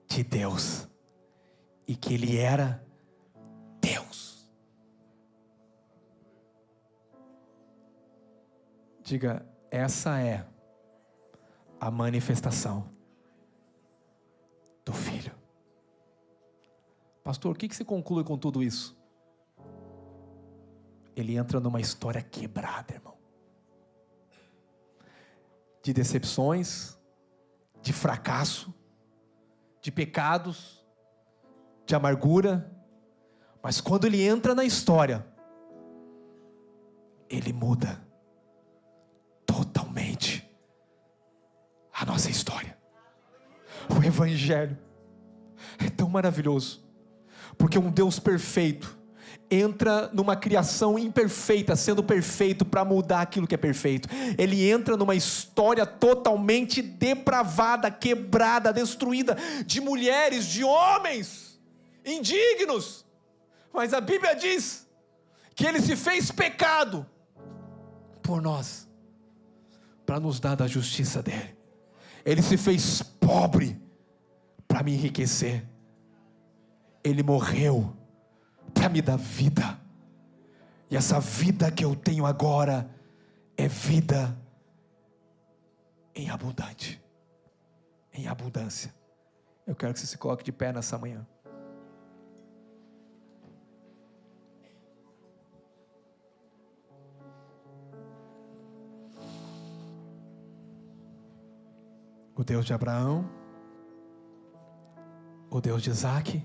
de Deus e que ele era Deus. Diga: essa é a manifestação do Filho. Pastor, o que você conclui com tudo isso? Ele entra numa história quebrada, irmão. De decepções, de fracasso, de pecados, de amargura. Mas quando ele entra na história, ele muda totalmente a nossa história. O Evangelho é tão maravilhoso, porque um Deus perfeito entra numa criação imperfeita, sendo perfeito para mudar aquilo que é perfeito. Ele entra numa história totalmente depravada, quebrada, destruída, de mulheres, de homens indignos. Mas a Bíblia diz que ele se fez pecado por nós, para nos dar da justiça dele. Ele se fez pobre para me enriquecer. Ele morreu para me dar vida. E essa vida que eu tenho agora é vida em abundante, em abundância. Eu quero que você se coloque de pé nessa manhã. O Deus de Abraão, o Deus de Isaac,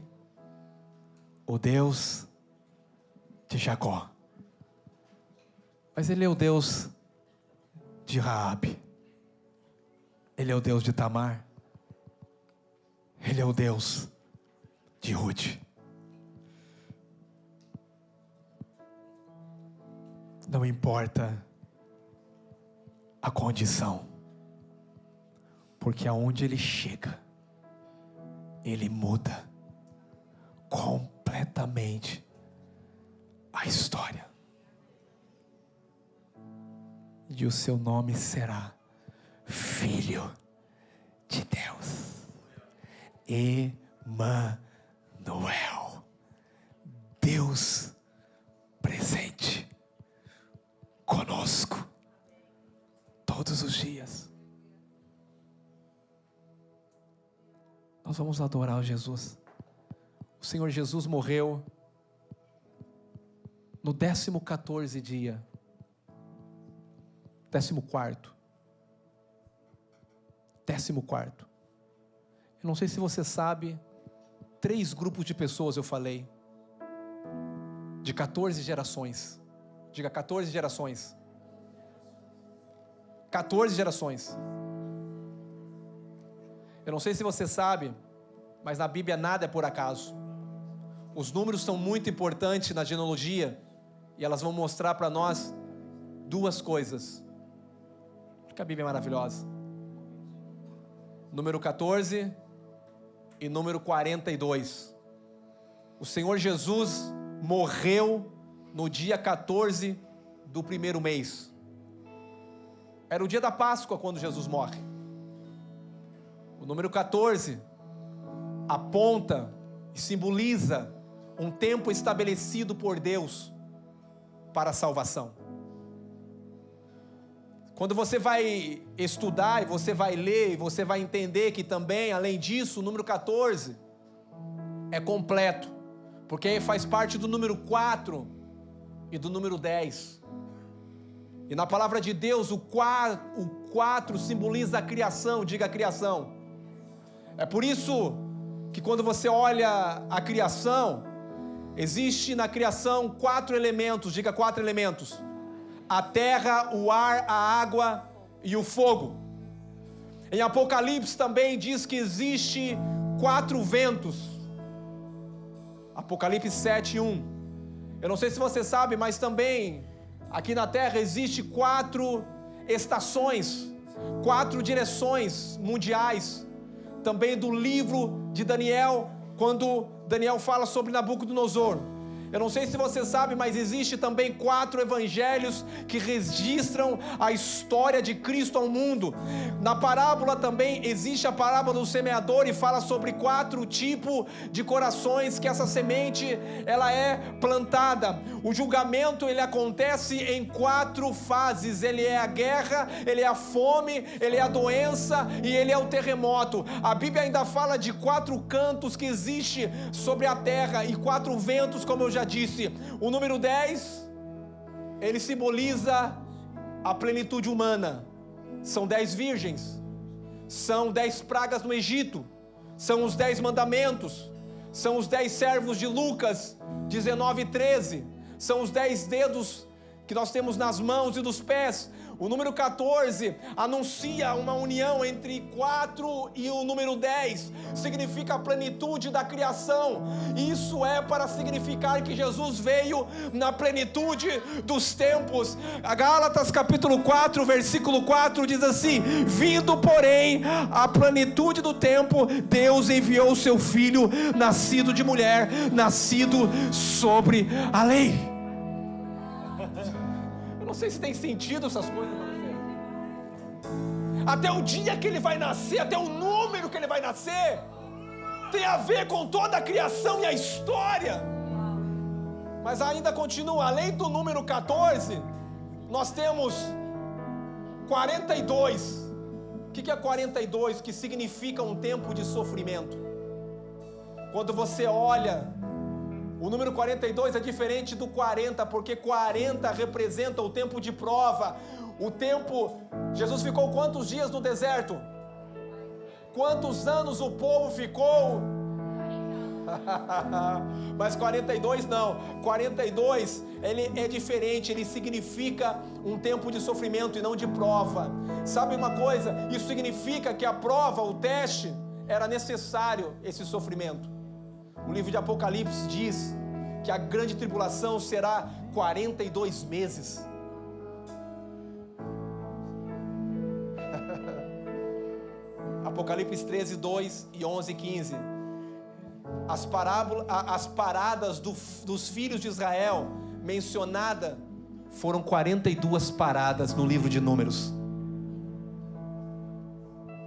o Deus de Jacó. Mas Ele é o Deus de Raabe. Ele é o Deus de Tamar. Ele é o Deus de Ruth. Não importa a condição, porque aonde Ele chega, Ele muda completamente a história. E o seu nome será Filho de Deus, Emanuel. Deus presente conosco todos os dias. Nós vamos adorar o Jesus. O Senhor Jesus morreu no 14º dia, 14º. Eu não sei se você sabe, 3 grupos de pessoas eu falei, de 14 gerações. Diga 14 gerações. 14 gerações. Eu não sei se você sabe, mas na Bíblia nada é por acaso. Os números são muito importantes na genealogia, e elas vão mostrar para nós 2 coisas. Porque a Bíblia é maravilhosa. Número 14 e número 42. O Senhor Jesus morreu no dia 14 do primeiro mês. Era o dia da Páscoa quando Jesus morre. O número 14 aponta e simboliza um tempo estabelecido por Deus para a salvação. Quando você vai estudar e você vai ler, e você vai entender que também, além disso, o número 14 é completo, porque faz parte do número 4 e do número 10. E na palavra de Deus, o 4 simboliza a criação, diga a criação. É por isso que quando você olha a criação, existe na criação 4 elementos, diga 4 elementos. A terra, o ar, a água e o fogo. Em Apocalipse também diz que existe 4 ventos. Apocalipse 7:1. Eu não sei se você sabe, mas também aqui na terra existe 4 estações, 4 direções mundiais. Também do livro de Daniel, quando Daniel fala sobre Nabucodonosor. Eu não sei se você sabe, mas existe também 4 evangelhos que registram a história de Cristo ao mundo. Na parábola também existe a parábola do semeador e fala sobre 4 tipos de corações que essa semente ela é plantada. O julgamento ele acontece em 4 fases. Ele é a guerra, ele é a fome, ele é a doença e ele é o terremoto. A Bíblia ainda fala de 4 cantos que existe sobre a terra e 4 ventos, como eu já disse. O número 10, ele simboliza a plenitude humana. São 10 virgens, são 10 pragas no Egito, são os 10 mandamentos, são os 10 servos de Lucas 19:13, são os 10 dedos que nós temos nas mãos e dos pés. O número 14 anuncia uma união entre 4 e o número 10, significa a plenitude da criação. Isso é para significar que Jesus veio na plenitude dos tempos. A Gálatas capítulo 4, versículo 4 diz assim: vindo porém a plenitude do tempo, Deus enviou o seu Filho, nascido de mulher, nascido sobre a lei. Não sei se tem sentido essas coisas para você. Até o dia que ele vai nascer, até o número que ele vai nascer, tem a ver com toda a criação e a história. Mas ainda continua, além do número 14, nós temos 42. O que é 42? Que significa um tempo de sofrimento. Quando você olha, o número 42 é diferente do 40, porque 40 representa o tempo de prova. O tempo, Jesus ficou quantos dias no deserto? Quantos anos o povo ficou? Mas 42 não, 42 ele é diferente, ele significa um tempo de sofrimento e não de prova. Sabe uma coisa? Isso significa que a prova, o teste, era necessário esse sofrimento. O livro de Apocalipse diz que a grande tribulação será 42 meses. Apocalipse 13, 2 e 11, 15. As paradas dos filhos de Israel mencionadas foram 42 paradas no livro de Números.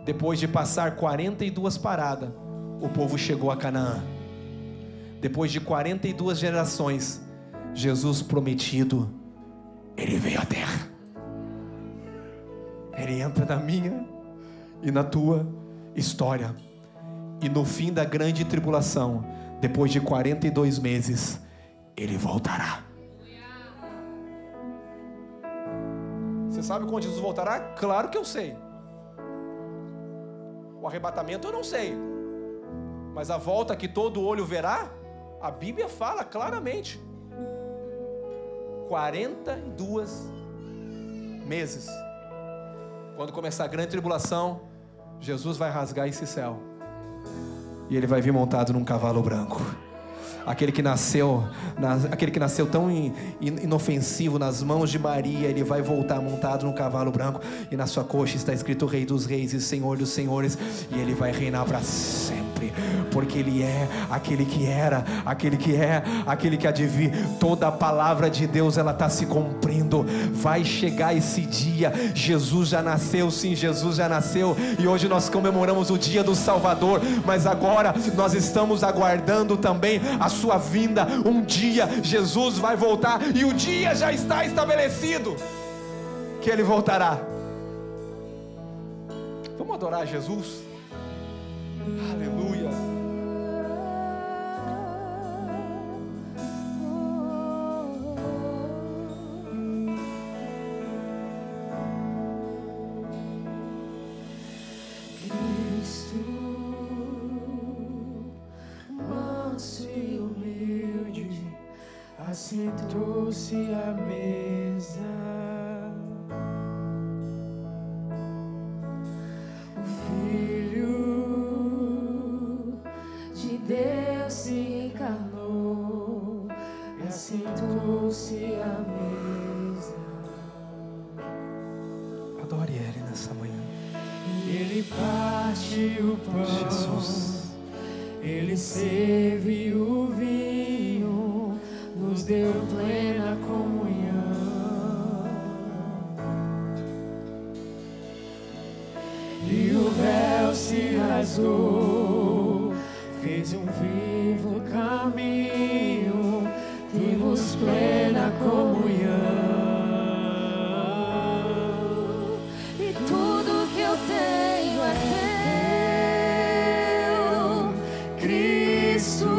Depois de passar 42 paradas, o povo chegou a Canaã. depois de 42 gerações, Jesus prometido, Ele veio à terra. Ele entra na minha e na tua história. E no fim da grande tribulação, depois de 42 meses, Ele voltará. Você sabe quando Jesus voltará? Claro que eu sei. O arrebatamento eu não sei. Mas a volta que todo olho verá, a Bíblia fala claramente. 42 meses. Quando começar a grande tribulação, Jesus vai rasgar esse céu. E Ele vai vir montado num cavalo branco. Aquele que nasceu tão inofensivo nas mãos de Maria, Ele vai voltar montado num cavalo branco. E na sua coxa está escrito Rei dos Reis e Senhor dos Senhores. E Ele vai reinar para sempre. Porque Ele é aquele que era, aquele que é, aquele que há de vir. Toda a palavra de Deus, ela está se cumprindo. Vai chegar esse dia. Jesus já nasceu, sim, Jesus já nasceu. E hoje nós comemoramos o dia do Salvador. Mas agora nós estamos aguardando também a sua vinda. Um dia Jesus vai voltar. E o dia já está estabelecido que Ele voltará. Vamos adorar Jesus? Aleluia. Assentou-se à mesa, o Filho de Deus se encarnou e assentou-se à mesa. Adore Ele nessa manhã. E Ele parte o pão, Jesus. Ele serviu o vinho, nos deu plena comunhão. E o véu se rasgou, fez um vivo caminho, temos plena comunhão. E tudo que eu tenho é teu, Cristo.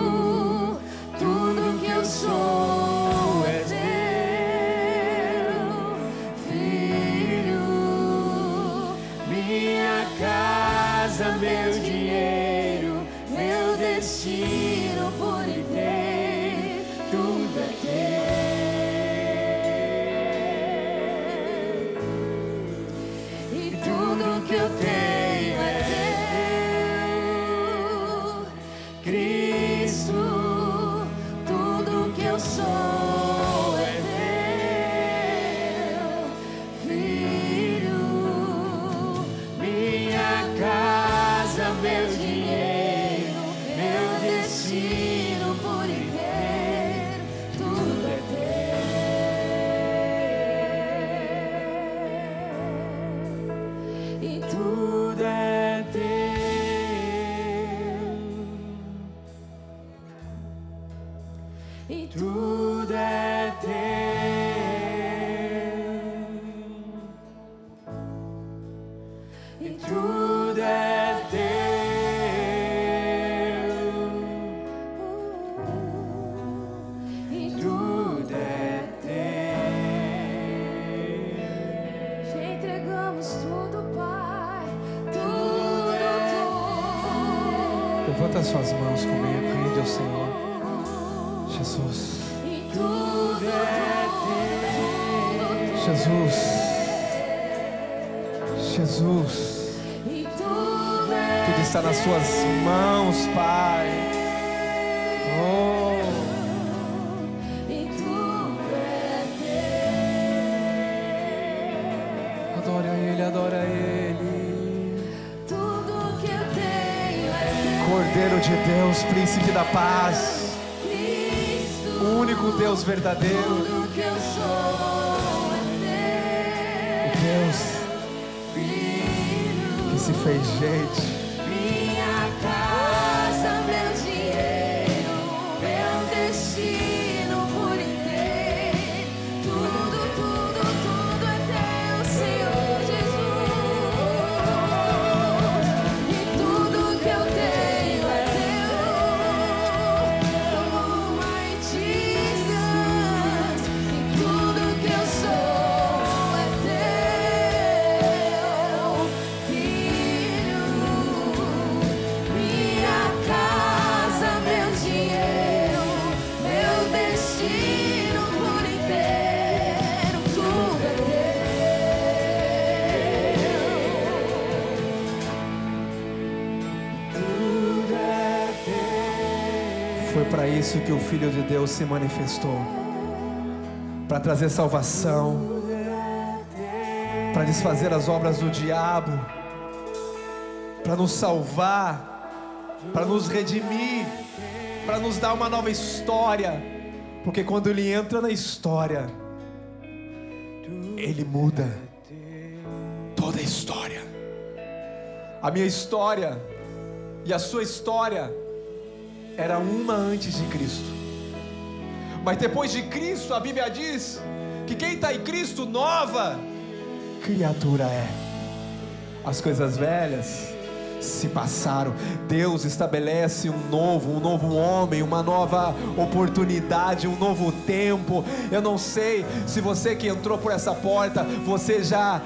Tudo que eu sou é teu, Filho. Minha casa, meu dinheiro, meu destino por inteiro, tudo é teu. E tudo que eu tenho é teu, Cristo. Sou é teu, Filho. Minha casa, meu dinheiro, meu destino por inteiro, tudo é teu. E tudo é teu. E tudo é teu, e tudo é teu, e tudo é teu. Te entregamos tudo, Pai, tudo, tudo. Levanta suas mãos comigo, rende ao Senhor. Jesus, Jesus, Jesus, tudo está nas suas mãos, Pai. Oh, adora Ele, adora Ele. Tudo que eu tenho é Cordeiro de Deus, Príncipe da Paz, o único Deus verdadeiro. tudo que eu sou é Deus que se fez gente. minha casa, meu dinheiro, meu Foi para isso que o Filho de Deus se manifestou, para trazer salvação, para desfazer as obras do diabo, para nos salvar, para nos redimir, para nos dar uma nova história, porque quando Ele entra na história, Ele muda toda a história. A minha história e a sua história era uma antes de Cristo, mas depois de Cristo, a Bíblia diz que quem está em Cristo, nova criatura é. As coisas velhas se passaram. Deus estabelece um novo homem, uma nova oportunidade, um novo tempo. Eu não sei se você que entrou por essa porta, você já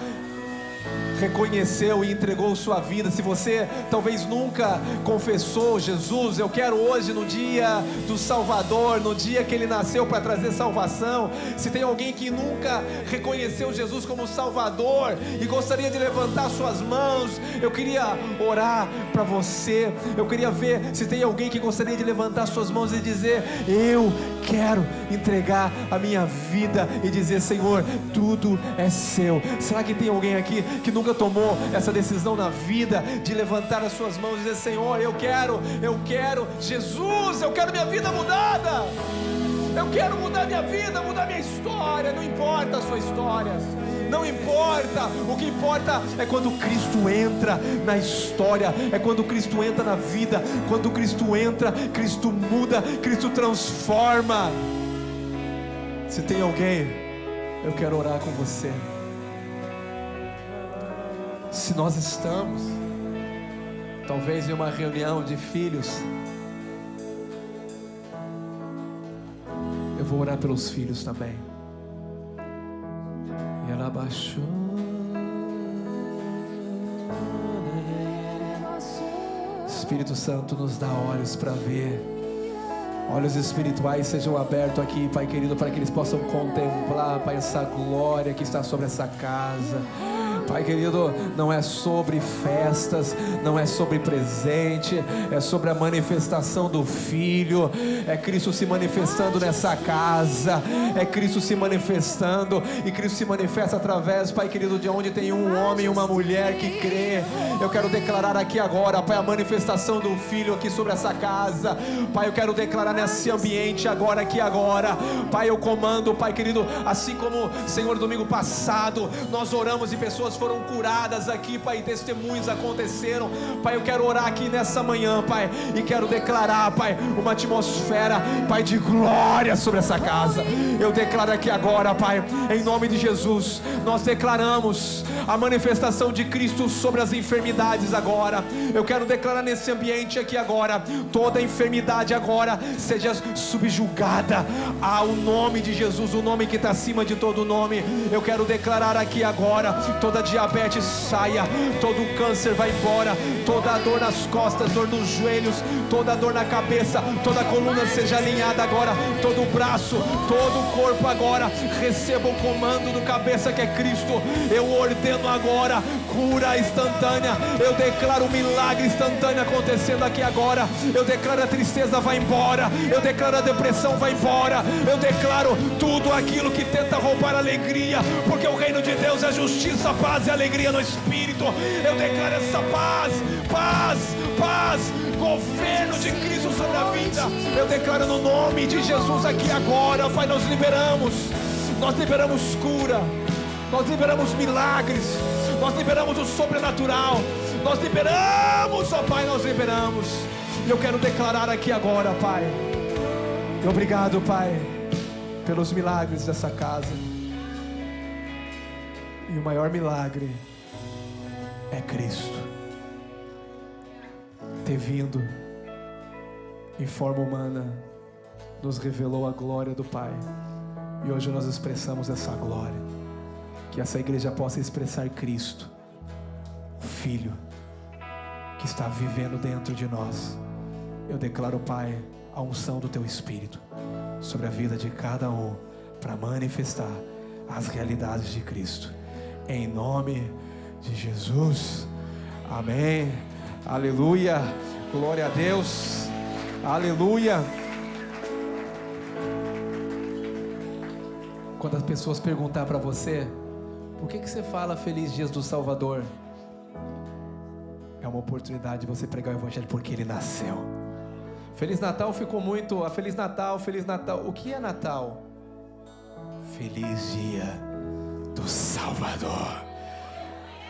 reconheceu e entregou sua vida. Se você talvez nunca confessou Jesus, eu quero hoje, no dia do Salvador, no dia que Ele nasceu para trazer salvação, se tem alguém que nunca reconheceu Jesus como Salvador e gostaria de levantar suas mãos, eu queria orar para você. Eu queria ver se tem alguém que gostaria de levantar suas mãos e dizer: eu quero entregar a minha vida e dizer: Senhor, tudo é seu. Será que tem alguém aqui que nunca tomou essa decisão na vida de levantar as suas mãos e dizer: Senhor, eu quero, Jesus, eu quero minha vida mudada, eu quero mudar minha vida, mudar minha história. Não importa a sua história, não importa, o que importa é quando Cristo entra na história, é quando Cristo entra na vida. Quando Cristo entra, Cristo muda, Cristo transforma. Se tem alguém, eu quero orar com você. Se nós estamos talvez em uma reunião de filhos, eu vou orar pelos filhos também. E ela baixou. Espírito Santo, nos dá olhos para ver. Olhos espirituais sejam abertos aqui, Pai querido, para que eles possam contemplar, Pai, essa glória que está sobre essa casa. Pai querido, não é sobre festas, não é sobre presente, é sobre a manifestação do Filho. É Cristo se manifestando nessa casa, é Cristo se manifestando, e Cristo se manifesta através, Pai querido, de onde tem um homem e uma mulher que crê. Eu quero declarar aqui agora, Pai, a manifestação do Filho aqui sobre essa casa. Pai, eu quero declarar nesse ambiente agora, aqui agora. Pai, eu comando, Pai querido, assim como, Senhor, domingo passado nós oramos e pessoas foram curadas aqui, Pai, testemunhos aconteceram. Pai, eu quero orar aqui nessa manhã, Pai, e quero declarar, Pai, uma atmosfera, Pai, de glória sobre essa casa. Eu declaro aqui agora, Pai, em nome de Jesus, nós declaramos a manifestação de Cristo sobre as enfermidades agora. Eu quero declarar nesse ambiente aqui agora, toda enfermidade agora seja subjugada ao nome de Jesus, o nome que está acima de todo nome. Eu quero declarar aqui agora, toda diabetes saia, todo câncer vai embora, toda dor nas costas, dor nos joelhos, toda dor na cabeça, toda coluna seja alinhada agora, todo o braço, todo o corpo agora receba o comando do cabeça que é Cristo. Eu ordeno agora cura instantânea, eu declaro um milagre instantâneo acontecendo aqui agora. Eu declaro a tristeza vai embora, eu declaro a depressão vai embora, eu declaro tudo aquilo que tenta roubar a alegria, porque o reino de Deus é justiça, paz e alegria no Espírito. Eu declaro essa paz, governo de Cristo sobre a vida. Eu declaro no nome de Jesus aqui agora, Pai, nós liberamos cura, nós liberamos milagres, nós liberamos o sobrenatural, nós liberamos, ó Pai, nós liberamos. E eu quero declarar aqui agora, Pai, obrigado, Pai, pelos milagres dessa casa. E o maior milagre é Cristo ter vindo em forma humana, nos revelou a glória do Pai, e hoje nós expressamos essa glória. Que essa igreja possa expressar Cristo, o Filho que está vivendo dentro de nós. Eu declaro, Pai, a unção do Teu Espírito sobre a vida de cada um, para manifestar as realidades de Cristo, em nome de Jesus, amém, aleluia, glória a Deus, aleluia. Quando as pessoas perguntar para você, por que você fala Feliz Dias do Salvador? É uma oportunidade de você pregar o Evangelho porque Ele nasceu. Feliz Natal ficou muito... Feliz Natal, Feliz Natal. O que é Natal? Feliz Dia do Salvador.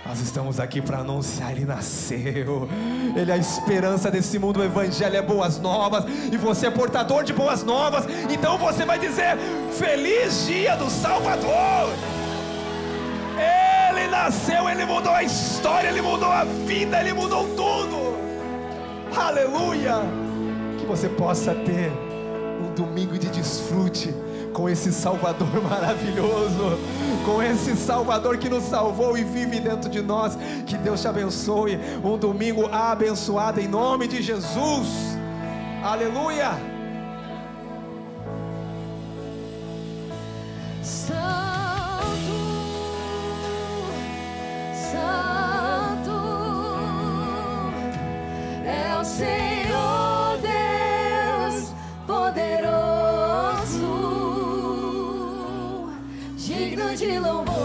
Nós estamos aqui para anunciar, Ele nasceu. Ele é a esperança desse mundo. O Evangelho é boas novas, e você é portador de boas novas. Então você vai dizer: Feliz Dia do Salvador. Ele nasceu, Ele mudou a história, Ele mudou a vida, Ele mudou tudo. Aleluia. Que você possa ter um domingo de desfrute com esse Salvador maravilhoso, com esse Salvador que nos salvou e vive dentro de nós. Que Deus te abençoe. Um domingo abençoado em nome de Jesus. Aleluia. Santo, Santo é o Senhor Deus poderoso, digno de louvor.